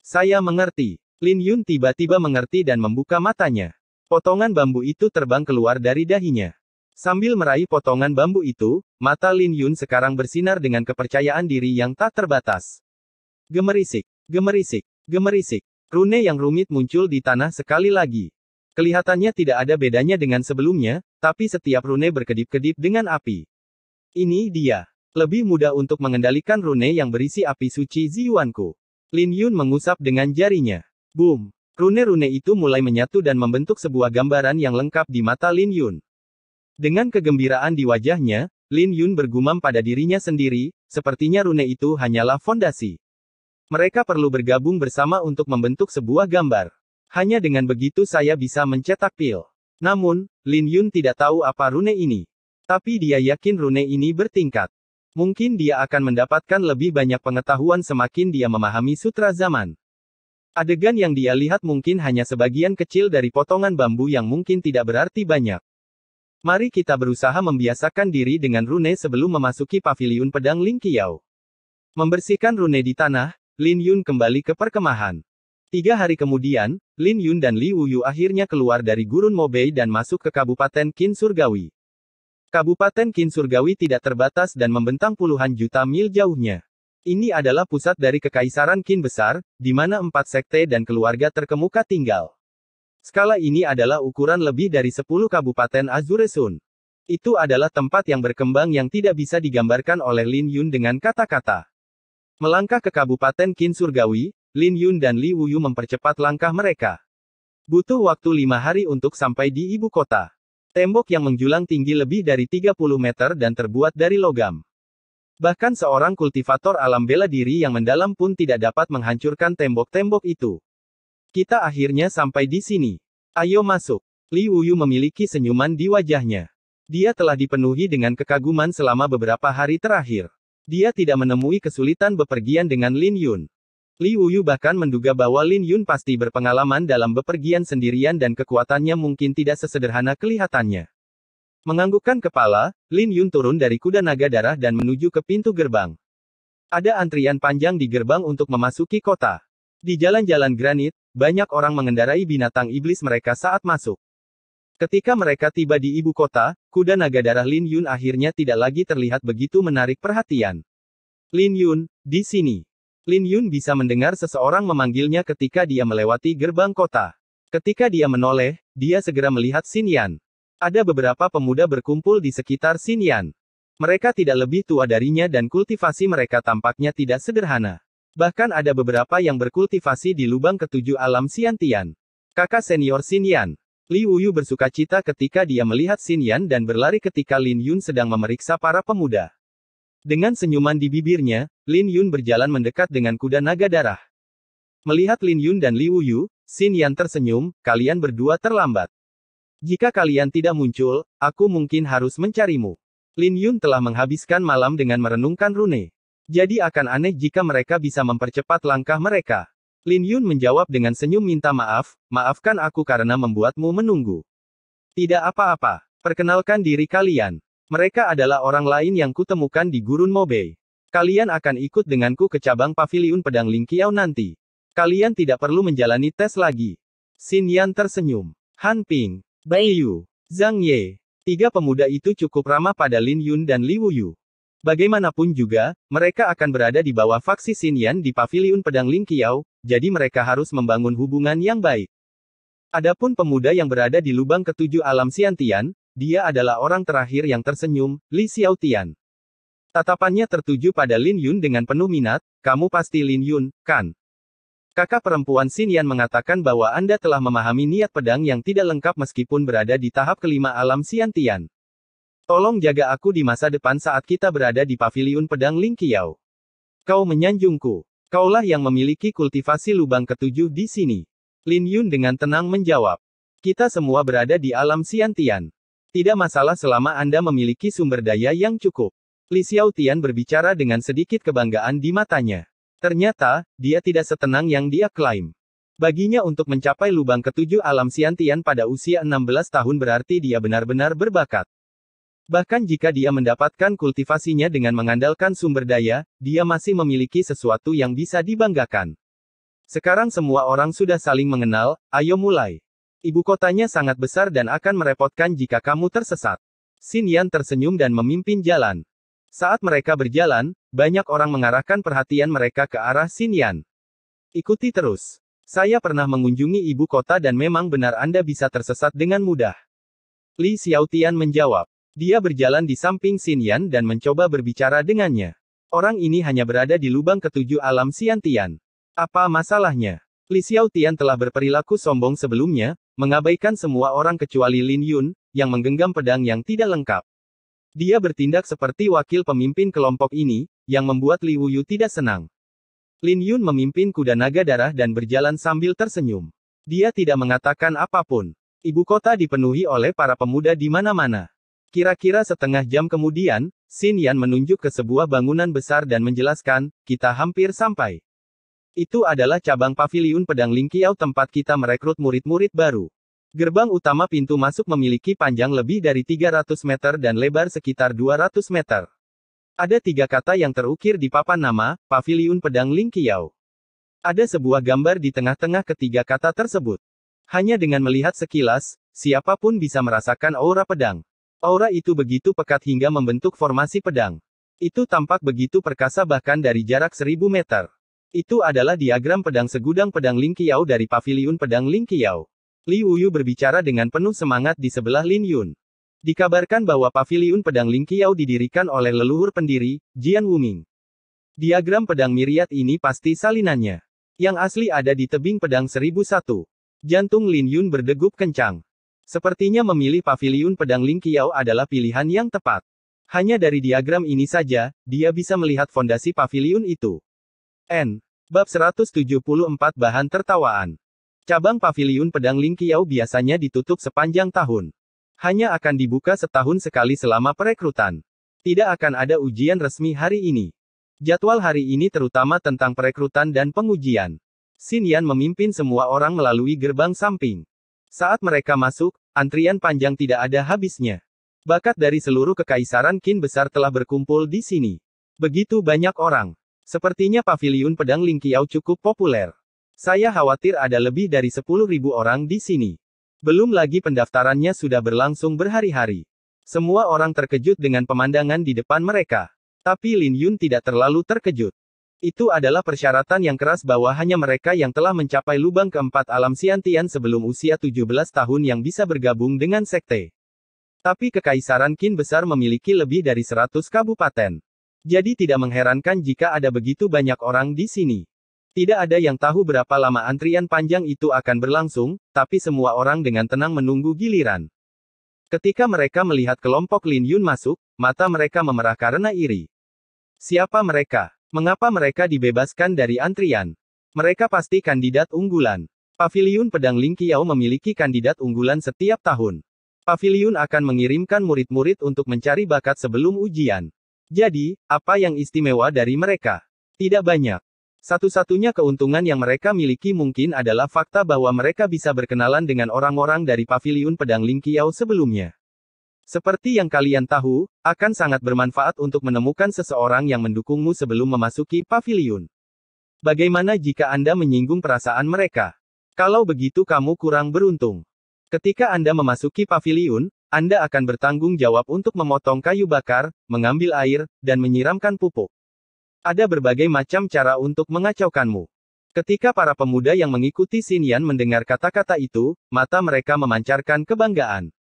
Saya mengerti. Lin Yun tiba-tiba mengerti dan membuka matanya. Potongan bambu itu terbang keluar dari dahinya. Sambil meraih potongan bambu itu, mata Lin Yun sekarang bersinar dengan kepercayaan diri yang tak terbatas. Gemerisik, gemerisik, gemerisik. Rune yang rumit muncul di tanah sekali lagi. Kelihatannya tidak ada bedanya dengan sebelumnya, tapi setiap rune berkedip-kedip dengan api. Ini dia. Lebih mudah untuk mengendalikan rune yang berisi api suci Ziyuanku. Lin Yun mengusap dengan jarinya. Boom! Rune-rune itu mulai menyatu dan membentuk sebuah gambaran yang lengkap di mata Lin Yun. Dengan kegembiraan di wajahnya, Lin Yun bergumam pada dirinya sendiri, sepertinya rune itu hanyalah fondasi. Mereka perlu bergabung bersama untuk membentuk sebuah gambar. Hanya dengan begitu saya bisa mencetak pil. Namun, Lin Yun tidak tahu apa rune ini. Tapi dia yakin rune ini bertingkat. Mungkin dia akan mendapatkan lebih banyak pengetahuan semakin dia memahami sutra zaman. Adegan yang dia lihat mungkin hanya sebagian kecil dari potongan bambu yang mungkin tidak berarti banyak. Mari kita berusaha membiasakan diri dengan rune sebelum memasuki paviliun pedang Ling Qiao. Membersihkan rune di tanah, Lin Yun kembali ke perkemahan. 3 hari kemudian, Lin Yun dan Li Wuyu akhirnya keluar dari Gurun Mobei dan masuk ke Kabupaten Qin Surgawi. Kabupaten Qin Surgawi tidak terbatas dan membentang puluhan juta mil jauhnya. Ini adalah pusat dari Kekaisaran Qin besar, di mana 4 sekte dan keluarga terkemuka tinggal. Skala ini adalah ukuran lebih dari 10 Kabupaten Azure Sun. Itu adalah tempat yang berkembang yang tidak bisa digambarkan oleh Lin Yun dengan kata-kata. Melangkah ke Kabupaten Qin Surgawi, Lin Yun dan Li Wuyu mempercepat langkah mereka. Butuh waktu 5 hari untuk sampai di ibu kota. Tembok yang menjulang tinggi lebih dari 30 meter dan terbuat dari logam. Bahkan seorang kultivator alam bela diri yang mendalam pun tidak dapat menghancurkan tembok-tembok itu. Kita akhirnya sampai di sini. Ayo masuk. Li Wuyu memiliki senyuman di wajahnya. Dia telah dipenuhi dengan kekaguman selama beberapa hari terakhir. Dia tidak menemui kesulitan bepergian dengan Lin Yun. Li Wuyu bahkan menduga bahwa Lin Yun pasti berpengalaman dalam bepergian sendirian dan kekuatannya mungkin tidak sesederhana kelihatannya. Menganggukkan kepala, Lin Yun turun dari kuda naga darah dan menuju ke pintu gerbang. Ada antrian panjang di gerbang untuk memasuki kota. Di jalan-jalan granit, banyak orang mengendarai binatang iblis mereka saat masuk. Ketika mereka tiba di ibu kota, kuda naga darah Lin Yun akhirnya tidak lagi terlihat begitu menarik perhatian. Lin Yun, di sini. Lin Yun bisa mendengar seseorang memanggilnya ketika dia melewati gerbang kota. Ketika dia menoleh, dia segera melihat Xin Yan. Ada beberapa pemuda berkumpul di sekitar Xin Yan. Mereka tidak lebih tua darinya dan kultivasi mereka tampaknya tidak sederhana. Bahkan ada beberapa yang berkultivasi di lubang ketujuh alam Xiantian. Kakak senior Xin Yan. Li Wuyu bersukacita ketika dia melihat Xin Yan dan berlari ketika Lin Yun sedang memeriksa para pemuda. Dengan senyuman di bibirnya, Lin Yun berjalan mendekat dengan kuda naga darah. Melihat Lin Yun dan Li Wuyu, Xin Yan tersenyum, kalian berdua terlambat. Jika kalian tidak muncul, aku mungkin harus mencarimu. Lin Yun telah menghabiskan malam dengan merenungkan rune. Jadi akan aneh jika mereka bisa mempercepat langkah mereka. Lin Yun menjawab dengan senyum minta maaf, maafkan aku karena membuatmu menunggu. Tidak apa-apa, perkenalkan diri kalian. Mereka adalah orang lain yang kutemukan di Gurun Mobei. Kalian akan ikut denganku ke cabang paviliun pedang Lingqiao nanti. Kalian tidak perlu menjalani tes lagi. Xin Yan tersenyum. Han Ping, Bai Yu, Zhang Ye. Tiga pemuda itu cukup ramah pada Lin Yun dan Li Wuyu. Bagaimanapun juga, mereka akan berada di bawah faksi Xin Yan di paviliun pedang Lingqiao, jadi mereka harus membangun hubungan yang baik. Adapun pemuda yang berada di lubang ketujuh alam Xiantian, dia adalah orang terakhir yang tersenyum, Li Xiaotian. Tatapannya tertuju pada Lin Yun dengan penuh minat, kamu pasti Lin Yun, kan? Kakak perempuan Xin Yan mengatakan bahwa Anda telah memahami niat pedang yang tidak lengkap meskipun berada di tahap kelima alam Xiantian. Tolong jaga aku di masa depan saat kita berada di paviliun pedang Lingqiao. Kau menyanjungku. Kaulah yang memiliki kultivasi lubang ketujuh di sini. Lin Yun dengan tenang menjawab. Kita semua berada di alam Xiantian. Tidak masalah selama Anda memiliki sumber daya yang cukup. Li Xiaotian berbicara dengan sedikit kebanggaan di matanya. Ternyata, dia tidak setenang yang dia klaim. Baginya untuk mencapai lubang ketujuh alam Xiantian pada usia 16 tahun berarti dia benar-benar berbakat. Bahkan jika dia mendapatkan kultivasinya dengan mengandalkan sumber daya, dia masih memiliki sesuatu yang bisa dibanggakan. Sekarang semua orang sudah saling mengenal, ayo mulai. Ibu kotanya sangat besar dan akan merepotkan jika kamu tersesat. Xin Yan tersenyum dan memimpin jalan. Saat mereka berjalan, banyak orang mengarahkan perhatian mereka ke arah Xin Yan. Ikuti terus. Saya pernah mengunjungi ibu kota dan memang benar Anda bisa tersesat dengan mudah. Li Xiaotian menjawab. Dia berjalan di samping Xin Yan dan mencoba berbicara dengannya. Orang ini hanya berada di lubang ketujuh alam Xiantian. Apa masalahnya? Li Xiaotian telah berperilaku sombong sebelumnya, mengabaikan semua orang kecuali Lin Yun, yang menggenggam pedang yang tidak lengkap. Dia bertindak seperti wakil pemimpin kelompok ini, yang membuat Li Wuyu tidak senang. Lin Yun memimpin kuda naga darah dan berjalan sambil tersenyum. Dia tidak mengatakan apapun. Ibu kota dipenuhi oleh para pemuda di mana-mana. Kira-kira setengah jam kemudian, Xin Yan menunjuk ke sebuah bangunan besar dan menjelaskan, kita hampir sampai. Itu adalah cabang paviliun pedang Lingqiao tempat kita merekrut murid-murid baru. Gerbang utama pintu masuk memiliki panjang lebih dari 300 meter dan lebar sekitar 200 meter. Ada 3 kata yang terukir di papan nama, Paviliun Pedang Lingqiao. Ada sebuah gambar di tengah-tengah ketiga kata tersebut. Hanya dengan melihat sekilas, siapapun bisa merasakan aura pedang. Aura itu begitu pekat hingga membentuk formasi pedang. Itu tampak begitu perkasa bahkan dari jarak 1000 meter. Itu adalah diagram pedang segudang pedang Lingqiao dari Paviliun Pedang Lingqiao. Li Wuyu berbicara dengan penuh semangat di sebelah Lin Yun. Dikabarkan bahwa Paviliun Pedang Lingqiao didirikan oleh leluhur pendiri, Jian Wuming. Diagram pedang Myriad ini pasti salinannya. Yang asli ada di tebing pedang 1001. Jantung Lin Yun berdegup kencang. Sepertinya memilih Paviliun Pedang Lingqiao adalah pilihan yang tepat. Hanya dari diagram ini saja, dia bisa melihat fondasi paviliun itu. Bab 174 Bahan Tertawaan. Cabang Paviliun Pedang Lingqiao biasanya ditutup sepanjang tahun. Hanya akan dibuka setahun sekali selama perekrutan. Tidak akan ada ujian resmi hari ini. Jadwal hari ini terutama tentang perekrutan dan pengujian. Xin Yan memimpin semua orang melalui gerbang samping. Saat mereka masuk, antrian panjang tidak ada habisnya. Bakat dari seluruh kekaisaran Qin besar telah berkumpul di sini. Begitu banyak orang. Sepertinya Paviliun Pedang Lingqiao cukup populer. Saya khawatir ada lebih dari 10.000 orang di sini. Belum lagi pendaftarannya sudah berlangsung berhari-hari. Semua orang terkejut dengan pemandangan di depan mereka. Tapi Lin Yun tidak terlalu terkejut. Itu adalah persyaratan yang keras bahwa hanya mereka yang telah mencapai lubang keempat alam Xiantian sebelum usia 17 tahun yang bisa bergabung dengan sekte. Tapi kekaisaran Qin besar memiliki lebih dari 100 kabupaten. Jadi tidak mengherankan jika ada begitu banyak orang di sini. Tidak ada yang tahu berapa lama antrian panjang itu akan berlangsung, tapi semua orang dengan tenang menunggu giliran. Ketika mereka melihat kelompok Lin Yun masuk, mata mereka memerah karena iri. Siapa mereka? Mengapa mereka dibebaskan dari antrian? Mereka pasti kandidat unggulan. Paviliun Pedang Ling Qiao memiliki kandidat unggulan setiap tahun. Paviliun akan mengirimkan murid-murid untuk mencari bakat sebelum ujian. Jadi, apa yang istimewa dari mereka? Tidak banyak. Satu-satunya keuntungan yang mereka miliki mungkin adalah fakta bahwa mereka bisa berkenalan dengan orang-orang dari Paviliun Pedang Ling Qiao sebelumnya. Seperti yang kalian tahu, akan sangat bermanfaat untuk menemukan seseorang yang mendukungmu sebelum memasuki paviliun. Bagaimana jika Anda menyinggung perasaan mereka? Kalau begitu kamu kurang beruntung. Ketika Anda memasuki paviliun, Anda akan bertanggung jawab untuk memotong kayu bakar, mengambil air, dan menyiramkan pupuk. Ada berbagai macam cara untuk mengacaukanmu. Ketika para pemuda yang mengikuti Xin Yan mendengar kata-kata itu, mata mereka memancarkan kebanggaan.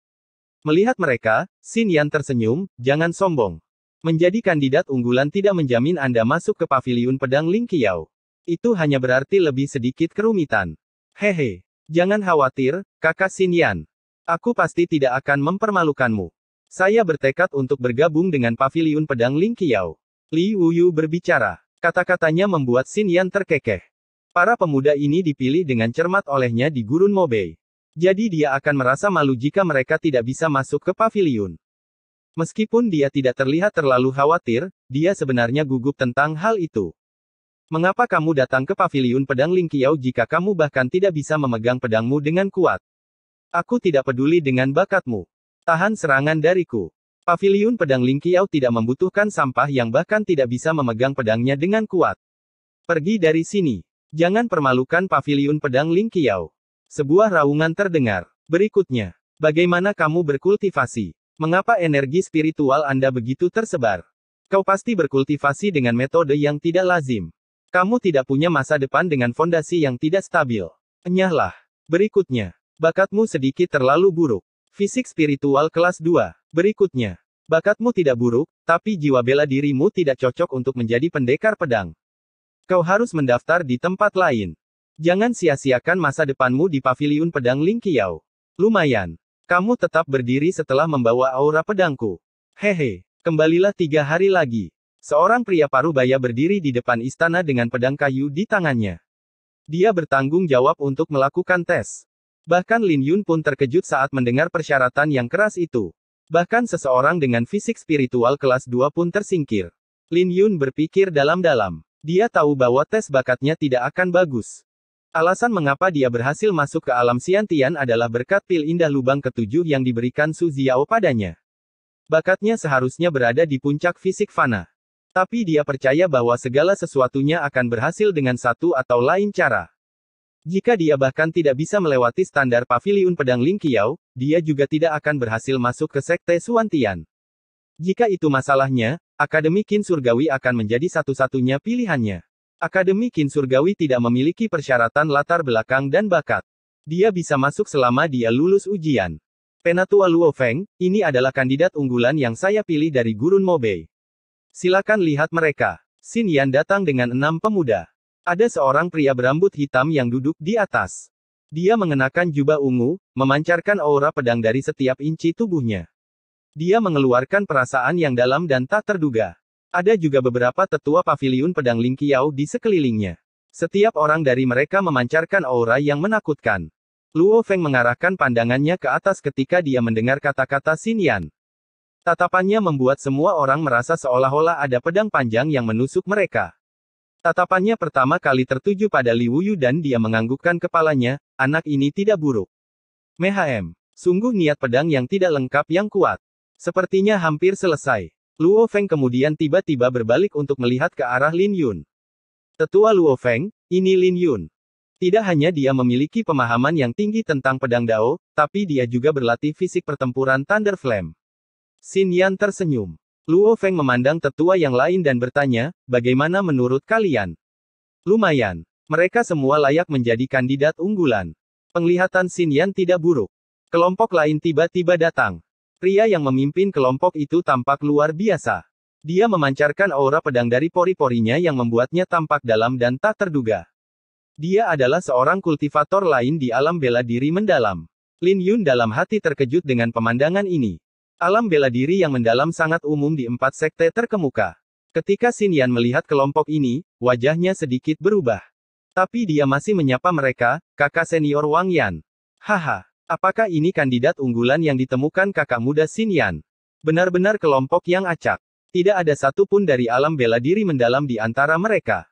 Melihat mereka, Xin Yan tersenyum, jangan sombong. Menjadi kandidat unggulan tidak menjamin Anda masuk ke paviliun pedang Ling Qiao. Itu hanya berarti lebih sedikit kerumitan. Hehe. Jangan khawatir, kakak Xin Yan. Aku pasti tidak akan mempermalukanmu. Saya bertekad untuk bergabung dengan paviliun pedang Ling Qiao. Li Wuyu berbicara. Kata-katanya membuat Xin Yan terkekeh. Para pemuda ini dipilih dengan cermat olehnya di Gurun Mobei. Jadi dia akan merasa malu jika mereka tidak bisa masuk ke paviliun. Meskipun dia tidak terlihat terlalu khawatir, dia sebenarnya gugup tentang hal itu. Mengapa kamu datang ke paviliun pedang Ling Qiao jika kamu bahkan tidak bisa memegang pedangmu dengan kuat? Aku tidak peduli dengan bakatmu. Tahan serangan dariku. Paviliun pedang Ling Qiao tidak membutuhkan sampah yang bahkan tidak bisa memegang pedangnya dengan kuat. Pergi dari sini. Jangan permalukan paviliun pedang Ling Qiao. Sebuah raungan terdengar. Berikutnya, bagaimana kamu berkultivasi? Mengapa energi spiritual Anda begitu tersebar? Kau pasti berkultivasi dengan metode yang tidak lazim. Kamu tidak punya masa depan dengan fondasi yang tidak stabil. Enyahlah. Berikutnya, bakatmu sedikit terlalu buruk. Fisik spiritual kelas 2. Berikutnya, bakatmu tidak buruk, tapi jiwa bela dirimu tidak cocok untuk menjadi pendekar pedang. Kau harus mendaftar di tempat lain. Jangan sia-siakan masa depanmu di paviliun pedang Ling Qiao. Lumayan. Kamu tetap berdiri setelah membawa aura pedangku. Hehe. Kembalilah 3 hari lagi. Seorang pria parubaya berdiri di depan istana dengan pedang kayu di tangannya. Dia bertanggung jawab untuk melakukan tes. Bahkan Lin Yun pun terkejut saat mendengar persyaratan yang keras itu. Bahkan seseorang dengan fisik spiritual kelas 2 pun tersingkir. Lin Yun berpikir dalam-dalam. Dia tahu bahwa tes bakatnya tidak akan bagus. Alasan mengapa dia berhasil masuk ke alam Xiantian adalah berkat pil indah lubang ketujuh yang diberikan Su Ziao padanya. Bakatnya seharusnya berada di puncak fisik fana. Tapi dia percaya bahwa segala sesuatunya akan berhasil dengan satu atau lain cara. Jika dia bahkan tidak bisa melewati standar paviliun pedang Ling Qiao, dia juga tidak akan berhasil masuk ke sekte Xuantian. Jika itu masalahnya, Akademi Qin Surgawi akan menjadi satu-satunya pilihannya. Akademi Qin Surgawi tidak memiliki persyaratan latar belakang dan bakat. Dia bisa masuk selama dia lulus ujian. Penatua Luo Feng, ini adalah kandidat unggulan yang saya pilih dari Gurun Mobei. Silakan lihat mereka. Xin Yan datang dengan 6 pemuda. Ada seorang pria berambut hitam yang duduk di atas. Dia mengenakan jubah ungu, memancarkan aura pedang dari setiap inci tubuhnya. Dia mengeluarkan perasaan yang dalam dan tak terduga. Ada juga beberapa tetua paviliun pedang Ling Qiao di sekelilingnya. Setiap orang dari mereka memancarkan aura yang menakutkan. Luo Feng mengarahkan pandangannya ke atas ketika dia mendengar kata-kata Xin Yan. Tatapannya membuat semua orang merasa seolah-olah ada pedang panjang yang menusuk mereka. Tatapannya pertama kali tertuju pada Li Wuyu dan dia menganggukkan kepalanya, anak ini tidak buruk. Mhm. Sungguh niat pedang yang tidak lengkap yang kuat. Sepertinya hampir selesai. Luo Feng kemudian tiba-tiba berbalik untuk melihat ke arah Lin Yun. Tetua Luo Feng, ini Lin Yun. Tidak hanya dia memiliki pemahaman yang tinggi tentang pedang Dao, tapi dia juga berlatih fisik pertempuran Thunder Flame. Xin Yan tersenyum. Luo Feng memandang tetua yang lain dan bertanya, bagaimana menurut kalian? Lumayan. Mereka semua layak menjadi kandidat unggulan. Penglihatan Xin Yan tidak buruk. Kelompok lain tiba-tiba datang. Pria yang memimpin kelompok itu tampak luar biasa. Dia memancarkan aura pedang dari pori-porinya yang membuatnya tampak dalam dan tak terduga. Dia adalah seorang kultivator lain di alam bela diri mendalam. Lin Yun dalam hati terkejut dengan pemandangan ini. Alam bela diri yang mendalam sangat umum di 4 sekte terkemuka. Ketika Xin Yan melihat kelompok ini, wajahnya sedikit berubah. Tapi dia masih menyapa mereka, kakak senior Wang Yan. Haha, apakah ini kandidat unggulan yang ditemukan kakak muda Xin Yan? Benar-benar kelompok yang acak. Tidak ada satupun dari alam bela diri mendalam di antara mereka.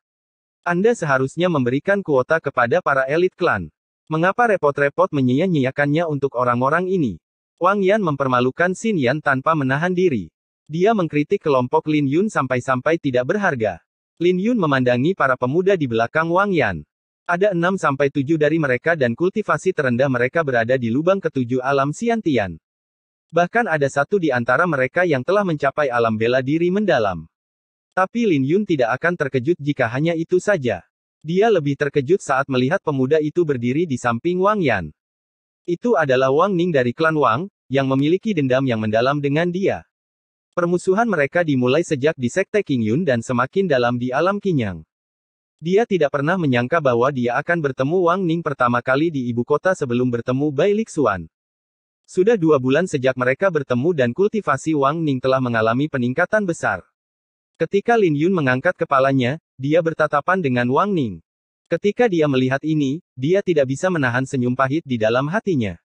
Anda seharusnya memberikan kuota kepada para elit klan. Mengapa repot-repot menyia-nyiakannya untuk orang-orang ini? Wang Yan mempermalukan Xin Yan tanpa menahan diri. Dia mengkritik kelompok Lin Yun sampai-sampai tidak berharga. Lin Yun memandangi para pemuda di belakang Wang Yan. Ada 6-7 dari mereka dan kultivasi terendah mereka berada di lubang ketujuh alam Xiantian. Bahkan ada satu di antara mereka yang telah mencapai alam bela diri mendalam. Tapi Lin Yun tidak akan terkejut jika hanya itu saja. Dia lebih terkejut saat melihat pemuda itu berdiri di samping Wang Yan. Itu adalah Wang Ning dari klan Wang, yang memiliki dendam yang mendalam dengan dia. Permusuhan mereka dimulai sejak di Sekte King Yun dan semakin dalam di alam Qinyang. Dia tidak pernah menyangka bahwa dia akan bertemu Wang Ning pertama kali di ibu kota sebelum bertemu Bai Lixuan. Sudah 2 bulan sejak mereka bertemu dan kultivasi Wang Ning telah mengalami peningkatan besar. Ketika Lin Yun mengangkat kepalanya, dia bertatapan dengan Wang Ning. Ketika dia melihat ini, dia tidak bisa menahan senyum pahit di dalam hatinya.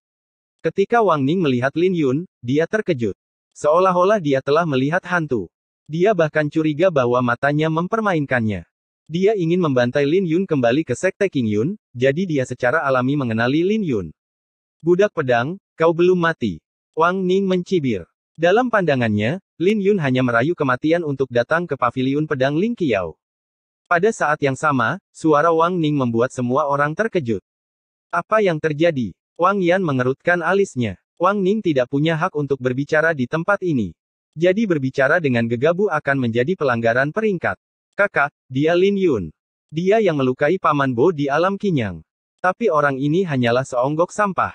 Ketika Wang Ning melihat Lin Yun, dia terkejut. Seolah-olah dia telah melihat hantu. Dia bahkan curiga bahwa matanya mempermainkannya. Dia ingin membantai Lin Yun kembali ke Sekte King Yun, jadi dia secara alami mengenali Lin Yun. Budak pedang, kau belum mati. Wang Ning mencibir. Dalam pandangannya, Lin Yun hanya merayu kematian untuk datang ke paviliun pedang Ling Qiao. Pada saat yang sama, suara Wang Ning membuat semua orang terkejut. Apa yang terjadi? Wang Yan mengerutkan alisnya. Wang Ning tidak punya hak untuk berbicara di tempat ini. Jadi berbicara dengan gegabah akan menjadi pelanggaran peringkat. Kakak, dia Lin Yun. Dia yang melukai Paman Bo di alam Qinyang. Tapi orang ini hanyalah seonggok sampah.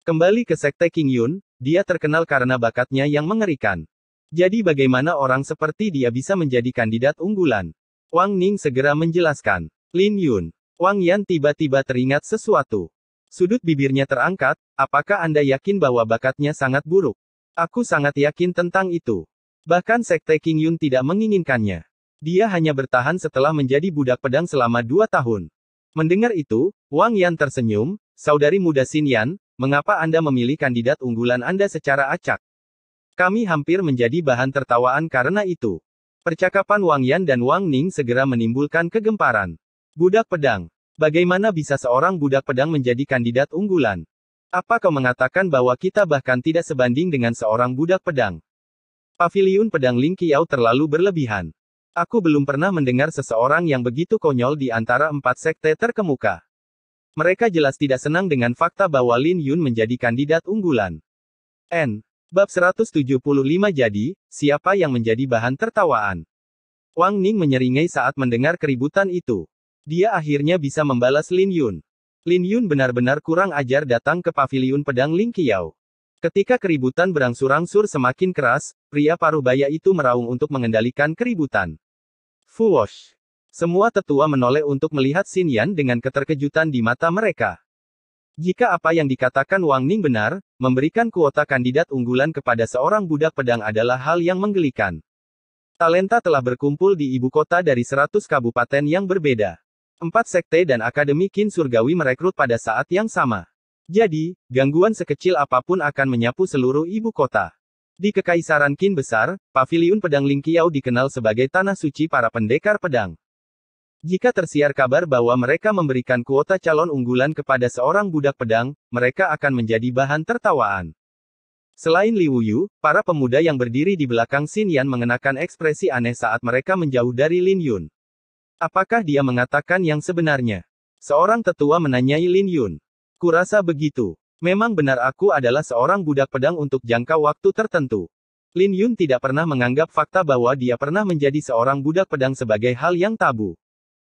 Kembali ke Sekte King Yun, dia terkenal karena bakatnya yang mengerikan. Jadi bagaimana orang seperti dia bisa menjadi kandidat unggulan? Wang Ning segera menjelaskan. Lin Yun. Wang Yan tiba-tiba teringat sesuatu. Sudut bibirnya terangkat, apakah Anda yakin bahwa bakatnya sangat buruk? Aku sangat yakin tentang itu. Bahkan Sekte King Yun tidak menginginkannya. Dia hanya bertahan setelah menjadi budak pedang selama 2 tahun. Mendengar itu, Wang Yan tersenyum, saudari muda Xin Yan, mengapa Anda memilih kandidat unggulan Anda secara acak? Kami hampir menjadi bahan tertawaan karena itu. Percakapan Wang Yan dan Wang Ning segera menimbulkan kegemparan. Budak pedang. Bagaimana bisa seorang budak pedang menjadi kandidat unggulan? Apa kau mengatakan bahwa kita bahkan tidak sebanding dengan seorang budak pedang? Paviliun pedang Ling Qiao terlalu berlebihan. Aku belum pernah mendengar seseorang yang begitu konyol di antara 4 sekte terkemuka. Mereka jelas tidak senang dengan fakta bahwa Lin Yun menjadi kandidat unggulan. Bab 175 jadi, siapa yang menjadi bahan tertawaan? Wang Ning menyeringai saat mendengar keributan itu. Dia akhirnya bisa membalas Lin Yun. Lin Yun benar-benar kurang ajar datang ke paviliun pedang Ling Qiao. Ketika keributan berangsur-angsur semakin keras, pria paruh baya itu meraung untuk mengendalikan keributan. Fuwosh. Semua tetua menoleh untuk melihat Xin Yan dengan keterkejutan di mata mereka. Jika apa yang dikatakan Wang Ning benar, memberikan kuota kandidat unggulan kepada seorang budak pedang adalah hal yang menggelikan. Talenta telah berkumpul di ibu kota dari 100 kabupaten yang berbeda. 4 sekte dan akademi Qin surgawi merekrut pada saat yang sama. Jadi, gangguan sekecil apapun akan menyapu seluruh ibu kota. Di Kekaisaran Qin besar, paviliun pedang Ling Qiao dikenal sebagai tanah suci para pendekar pedang. Jika tersiar kabar bahwa mereka memberikan kuota calon unggulan kepada seorang budak pedang, mereka akan menjadi bahan tertawaan. Selain Li Wuyu, para pemuda yang berdiri di belakang Xin Yan mengenakan ekspresi aneh saat mereka menjauh dari Lin Yun. Apakah dia mengatakan yang sebenarnya? Seorang tetua menanyai Lin Yun. Kurasa begitu. Memang benar aku adalah seorang budak pedang untuk jangka waktu tertentu. Lin Yun tidak pernah menganggap fakta bahwa dia pernah menjadi seorang budak pedang sebagai hal yang tabu.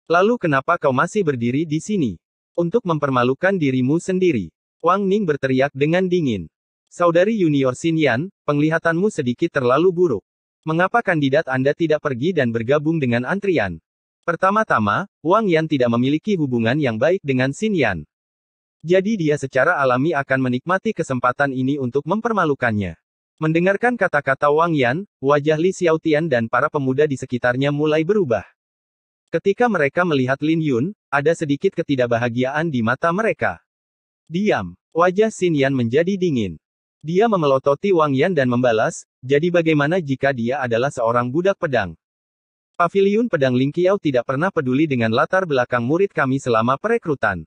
Lalu kenapa kau masih berdiri di sini? Untuk mempermalukan dirimu sendiri. Wang Ning berteriak dengan dingin. Saudari junior Xin Yan, penglihatanmu sedikit terlalu buruk. Mengapa kandidat Anda tidak pergi dan bergabung dengan antrian? Pertama-tama, Wang Yan tidak memiliki hubungan yang baik dengan Xin Yan. Jadi dia secara alami akan menikmati kesempatan ini untuk mempermalukannya. Mendengarkan kata-kata Wang Yan, wajah Li Xiaotian dan para pemuda di sekitarnya mulai berubah. Ketika mereka melihat Lin Yun, ada sedikit ketidakbahagiaan di mata mereka. Diam. Wajah Xin Yan menjadi dingin. Dia memelototi Wang Yan dan membalas, jadi bagaimana jika dia adalah seorang budak pedang? Paviliun Pedang Lingqiao tidak pernah peduli dengan latar belakang murid kami selama perekrutan.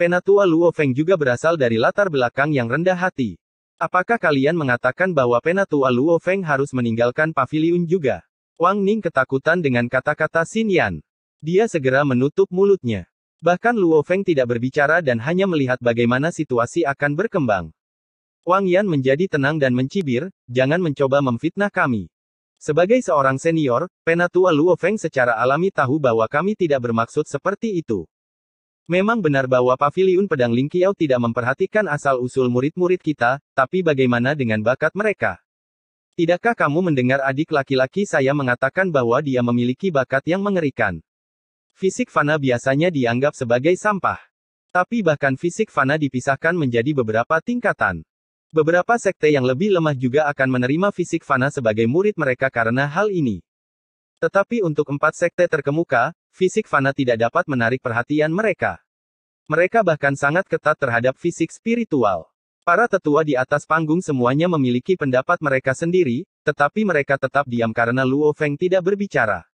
Penatua Luo Feng juga berasal dari latar belakang yang rendah hati. Apakah kalian mengatakan bahwa Penatua Luo Feng harus meninggalkan paviliun juga? Wang Ning ketakutan dengan kata-kata Xin Yan. Dia segera menutup mulutnya. Bahkan Luo Feng tidak berbicara dan hanya melihat bagaimana situasi akan berkembang. Wang Yan menjadi tenang dan mencibir, jangan mencoba memfitnah kami. Sebagai seorang senior, Penatua Luo Feng secara alami tahu bahwa kami tidak bermaksud seperti itu. Memang benar bahwa Paviliun Pedang Lingqiao tidak memperhatikan asal-usul murid-murid kita, tapi bagaimana dengan bakat mereka? Tidakkah kamu mendengar adik laki-laki saya mengatakan bahwa dia memiliki bakat yang mengerikan? Fisik fana biasanya dianggap sebagai sampah. Tapi bahkan fisik fana dipisahkan menjadi beberapa tingkatan. Beberapa sekte yang lebih lemah juga akan menerima fisik fana sebagai murid mereka karena hal ini. Tetapi untuk 4 sekte terkemuka, fisik fana tidak dapat menarik perhatian mereka. Mereka bahkan sangat ketat terhadap fisik spiritual. Para tetua di atas panggung semuanya memiliki pendapat mereka sendiri, tetapi mereka tetap diam karena Luo Feng tidak berbicara.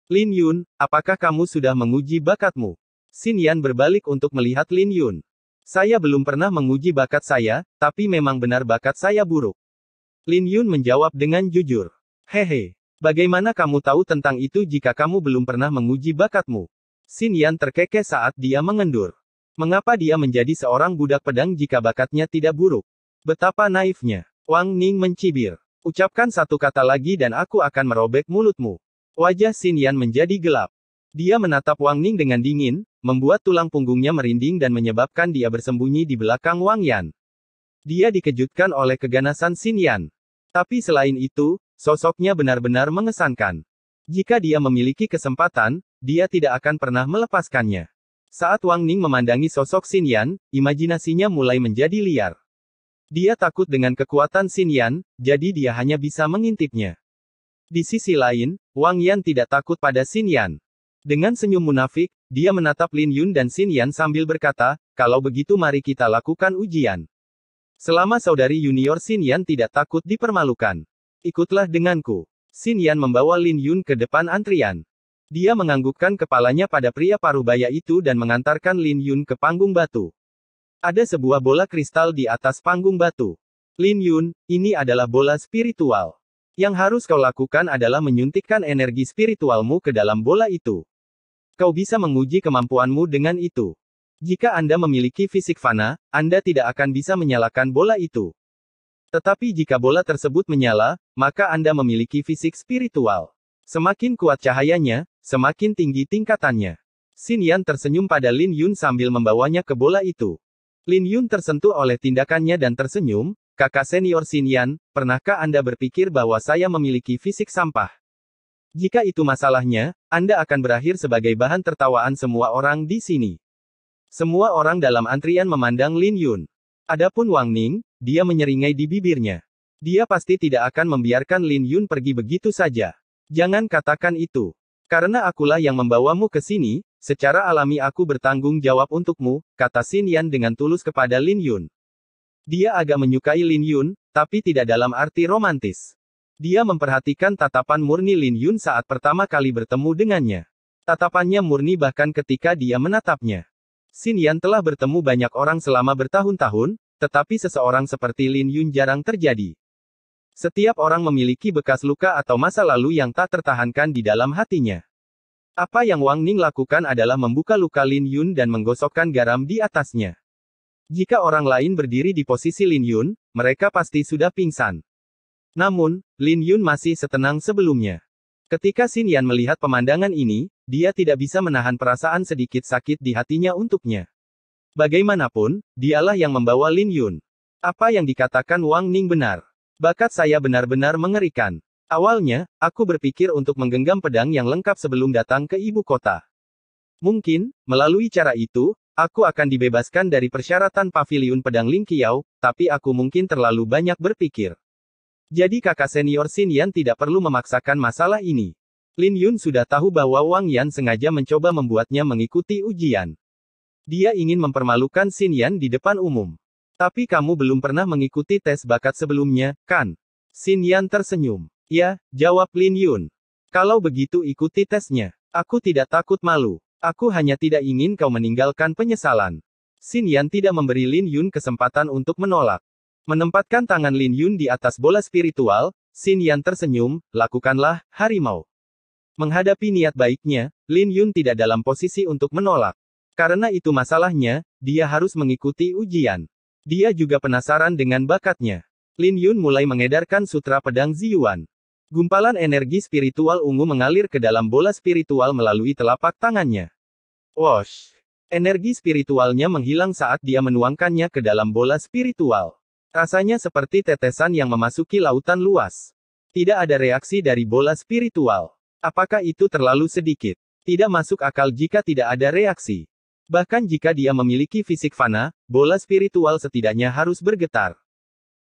Lin Yun, apakah kamu sudah menguji bakatmu? Xin Yan berbalik untuk melihat Lin Yun. Saya belum pernah menguji bakat saya, tapi memang benar bakat saya buruk. Lin Yun menjawab dengan jujur. Hehe, bagaimana kamu tahu tentang itu jika kamu belum pernah menguji bakatmu? Xin Yan terkekeh saat dia mengendur. Mengapa dia menjadi seorang budak pedang jika bakatnya tidak buruk? Betapa naifnya. Wang Ning mencibir. Ucapkan satu kata lagi dan aku akan merobek mulutmu. Wajah Xin Yan menjadi gelap. Dia menatap Wang Ning dengan dingin, membuat tulang punggungnya merinding dan menyebabkan dia bersembunyi di belakang Wang Yan. Dia dikejutkan oleh keganasan Xin Yan. Tapi selain itu, sosoknya benar-benar mengesankan. Jika dia memiliki kesempatan, dia tidak akan pernah melepaskannya. Saat Wang Ning memandangi sosok Xin Yan, imajinasinya mulai menjadi liar. Dia takut dengan kekuatan Xin Yan, jadi dia hanya bisa mengintipnya. Di sisi lain, Wang Yan tidak takut pada Xin Yan. Dengan senyum munafik, dia menatap Lin Yun dan Xin Yan sambil berkata, kalau begitu mari kita lakukan ujian. Selama saudari junior Xin Yan tidak takut dipermalukan. Ikutlah denganku. Xin Yan membawa Lin Yun ke depan antrian. Dia menganggukkan kepalanya pada pria parubaya itu dan mengantarkan Lin Yun ke panggung batu. Ada sebuah bola kristal di atas panggung batu. Lin Yun, ini adalah bola spiritual. Yang harus kau lakukan adalah menyuntikkan energi spiritualmu ke dalam bola itu. Kau bisa menguji kemampuanmu dengan itu. Jika Anda memiliki fisik fana, Anda tidak akan bisa menyalakan bola itu. Tetapi jika bola tersebut menyala, maka Anda memiliki fisik spiritual. Semakin kuat cahayanya, semakin tinggi tingkatannya. Xin Yan tersenyum pada Lin Yun sambil membawanya ke bola itu. Lin Yun tersentuh oleh tindakannya dan tersenyum. Kakak senior Xin Yan, pernahkah Anda berpikir bahwa saya memiliki fisik sampah? Jika itu masalahnya, Anda akan berakhir sebagai bahan tertawaan semua orang di sini. Semua orang dalam antrian memandang Lin Yun. Adapun Wang Ning, dia menyeringai di bibirnya. Dia pasti tidak akan membiarkan Lin Yun pergi begitu saja. Jangan katakan itu. Karena akulah yang membawamu ke sini, secara alami aku bertanggung jawab untukmu, kata Xin Yan dengan tulus kepada Lin Yun. Dia agak menyukai Lin Yun, tapi tidak dalam arti romantis. Dia memperhatikan tatapan murni Lin Yun saat pertama kali bertemu dengannya. Tatapannya murni bahkan ketika dia menatapnya. Xin Yan telah bertemu banyak orang selama bertahun-tahun, tetapi seseorang seperti Lin Yun jarang terjadi. Setiap orang memiliki bekas luka atau masa lalu yang tak tertahankan di dalam hatinya. Apa yang Wang Ning lakukan adalah membuka luka Lin Yun dan menggosokkan garam di atasnya. Jika orang lain berdiri di posisi Lin Yun, mereka pasti sudah pingsan. Namun, Lin Yun masih setenang sebelumnya. Ketika Xin Yan melihat pemandangan ini, dia tidak bisa menahan perasaan sedikit sakit di hatinya untuknya. Bagaimanapun, dialah yang membawa Lin Yun. Apa yang dikatakan Wang Ning benar. Bakat saya benar-benar mengerikan. Awalnya, aku berpikir untuk menggenggam pedang yang lengkap sebelum datang ke ibu kota. Mungkin, melalui cara itu, aku akan dibebaskan dari persyaratan paviliun pedang Ling Qiao, tapi aku mungkin terlalu banyak berpikir. Jadi kakak senior Xin Yan tidak perlu memaksakan masalah ini. Lin Yun sudah tahu bahwa Wang Yan sengaja mencoba membuatnya mengikuti ujian. Dia ingin mempermalukan Xin Yan di depan umum. Tapi kamu belum pernah mengikuti tes bakat sebelumnya, kan? Xin Yan tersenyum. Ya, jawab Lin Yun. Kalau begitu ikuti tesnya. Aku tidak takut malu. Aku hanya tidak ingin kau meninggalkan penyesalan. Xin Yan tidak memberi Lin Yun kesempatan untuk menolak. Menempatkan tangan Lin Yun di atas bola spiritual, Xin Yan tersenyum, lakukanlah, harimau. Menghadapi niat baiknya, Lin Yun tidak dalam posisi untuk menolak. Karena itu masalahnya, dia harus mengikuti ujian. Dia juga penasaran dengan bakatnya. Lin Yun mulai mengedarkan sutra pedang Ziyuan. Gumpalan energi spiritual ungu mengalir ke dalam bola spiritual melalui telapak tangannya. Wosh! Energi spiritualnya menghilang saat dia menuangkannya ke dalam bola spiritual. Rasanya seperti tetesan yang memasuki lautan luas. Tidak ada reaksi dari bola spiritual. Apakah itu terlalu sedikit? Tidak masuk akal jika tidak ada reaksi. Bahkan jika dia memiliki fisik fana, bola spiritual setidaknya harus bergetar.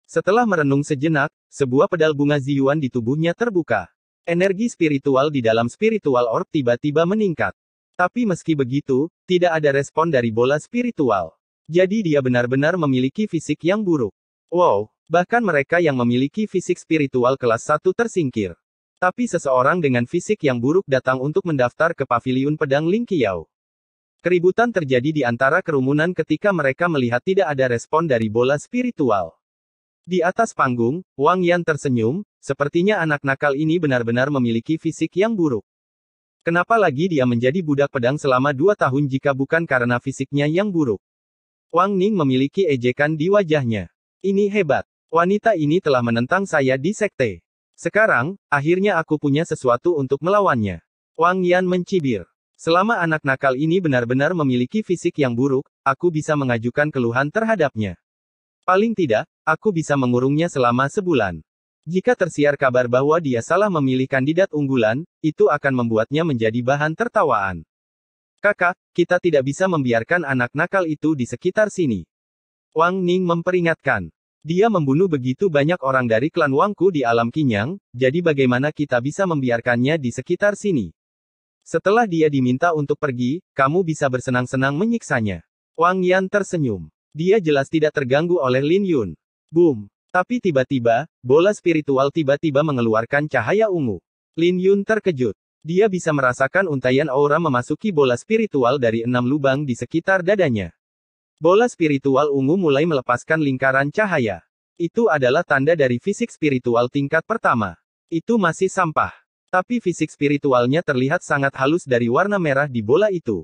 Setelah merenung sejenak, sebuah pedal bunga Ziyuan di tubuhnya terbuka. Energi spiritual di dalam spiritual orb tiba-tiba meningkat. Tapi meski begitu, tidak ada respon dari bola spiritual. Jadi dia benar-benar memiliki fisik yang buruk. Wow, bahkan mereka yang memiliki fisik spiritual kelas 1 tersingkir. Tapi seseorang dengan fisik yang buruk datang untuk mendaftar ke paviliun pedang Ling Qiao. Keributan terjadi di antara kerumunan ketika mereka melihat tidak ada respon dari bola spiritual. Di atas panggung, Wang Yan tersenyum, sepertinya anak nakal ini benar-benar memiliki fisik yang buruk. Kenapa lagi dia menjadi budak pedang selama 2 tahun jika bukan karena fisiknya yang buruk? Wang Ning memiliki ejekan di wajahnya. Ini hebat. Wanita ini telah menentang saya di sekte. Sekarang, akhirnya aku punya sesuatu untuk melawannya. Wang Yan mencibir. Selama anak nakal ini benar-benar memiliki fisik yang buruk, aku bisa mengajukan keluhan terhadapnya. Paling tidak, aku bisa mengurungnya selama sebulan. Jika tersiar kabar bahwa dia salah memilih kandidat unggulan, itu akan membuatnya menjadi bahan tertawaan. Kakak, kita tidak bisa membiarkan anak nakal itu di sekitar sini. Wang Ning memperingatkan. Dia membunuh begitu banyak orang dari klan Wangku di alam Qinyang, jadi bagaimana kita bisa membiarkannya di sekitar sini? Setelah dia diminta untuk pergi, kamu bisa bersenang-senang menyiksanya. Wang Yan tersenyum. Dia jelas tidak terganggu oleh Lin Yun. Boom! Tapi tiba-tiba, bola spiritual tiba-tiba mengeluarkan cahaya ungu. Lin Yun terkejut. Dia bisa merasakan untaian aura memasuki bola spiritual dari 6 lubang di sekitar dadanya. Bola spiritual ungu mulai melepaskan lingkaran cahaya. Itu adalah tanda dari fisik spiritual tingkat pertama. Itu masih sampah. Tapi fisik spiritualnya terlihat sangat halus dari warna merah di bola itu.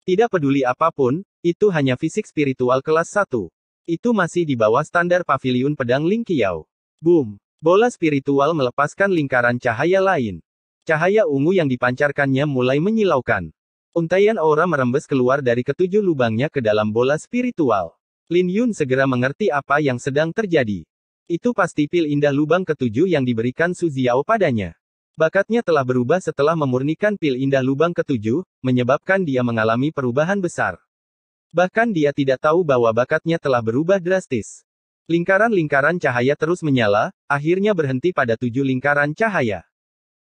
Tidak peduli apapun, itu hanya fisik spiritual kelas 1. Itu masih di bawah standar paviliun pedang Ling Qiao. Boom! Bola spiritual melepaskan lingkaran cahaya lain. Cahaya ungu yang dipancarkannya mulai menyilaukan. Untaian aura merembes keluar dari ketujuh lubangnya ke dalam bola spiritual. Lin Yun segera mengerti apa yang sedang terjadi. Itu pasti pil indah lubang ketujuh yang diberikan Su Ziao padanya. Bakatnya telah berubah setelah memurnikan pil indah lubang ketujuh, menyebabkan dia mengalami perubahan besar. Bahkan dia tidak tahu bahwa bakatnya telah berubah drastis. Lingkaran-lingkaran cahaya terus menyala, akhirnya berhenti pada 7 lingkaran cahaya.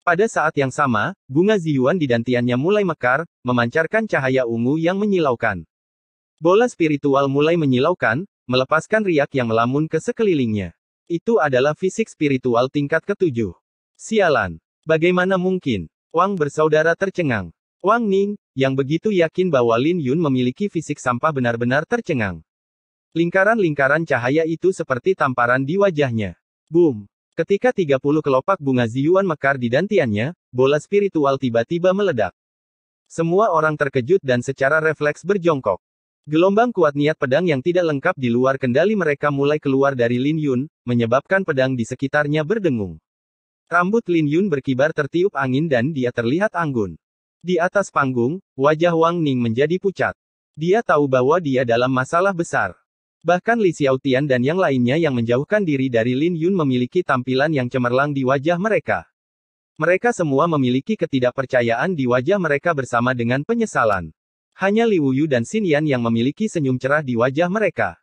Pada saat yang sama, bunga Ziyuan di dantiannya mulai mekar, memancarkan cahaya ungu yang menyilaukan. Bola spiritual mulai menyilaukan, melepaskan riak yang melamun ke sekelilingnya. Itu adalah fisik spiritual tingkat ke-7. Sialan. Bagaimana mungkin? Wang bersaudara tercengang. Wang Ning, yang begitu yakin bahwa Lin Yun memiliki fisik sampah benar-benar tercengang. Lingkaran-lingkaran cahaya itu seperti tamparan di wajahnya. Boom! Ketika 30 kelopak bunga Ziyuan mekar di dantiannya, bola spiritual tiba-tiba meledak. Semua orang terkejut dan secara refleks berjongkok. Gelombang kuat niat pedang yang tidak lengkap di luar kendali mereka mulai keluar dari Lin Yun, menyebabkan pedang di sekitarnya berdengung. Rambut Lin Yun berkibar tertiup angin dan dia terlihat anggun. Di atas panggung, wajah Wang Ning menjadi pucat. Dia tahu bahwa dia dalam masalah besar. Bahkan Li Xiaotian dan yang lainnya yang menjauhkan diri dari Lin Yun memiliki tampilan yang cemerlang di wajah mereka. Mereka semua memiliki ketidakpercayaan di wajah mereka bersama dengan penyesalan. Hanya Li Wuyu dan Xin Yan yang memiliki senyum cerah di wajah mereka.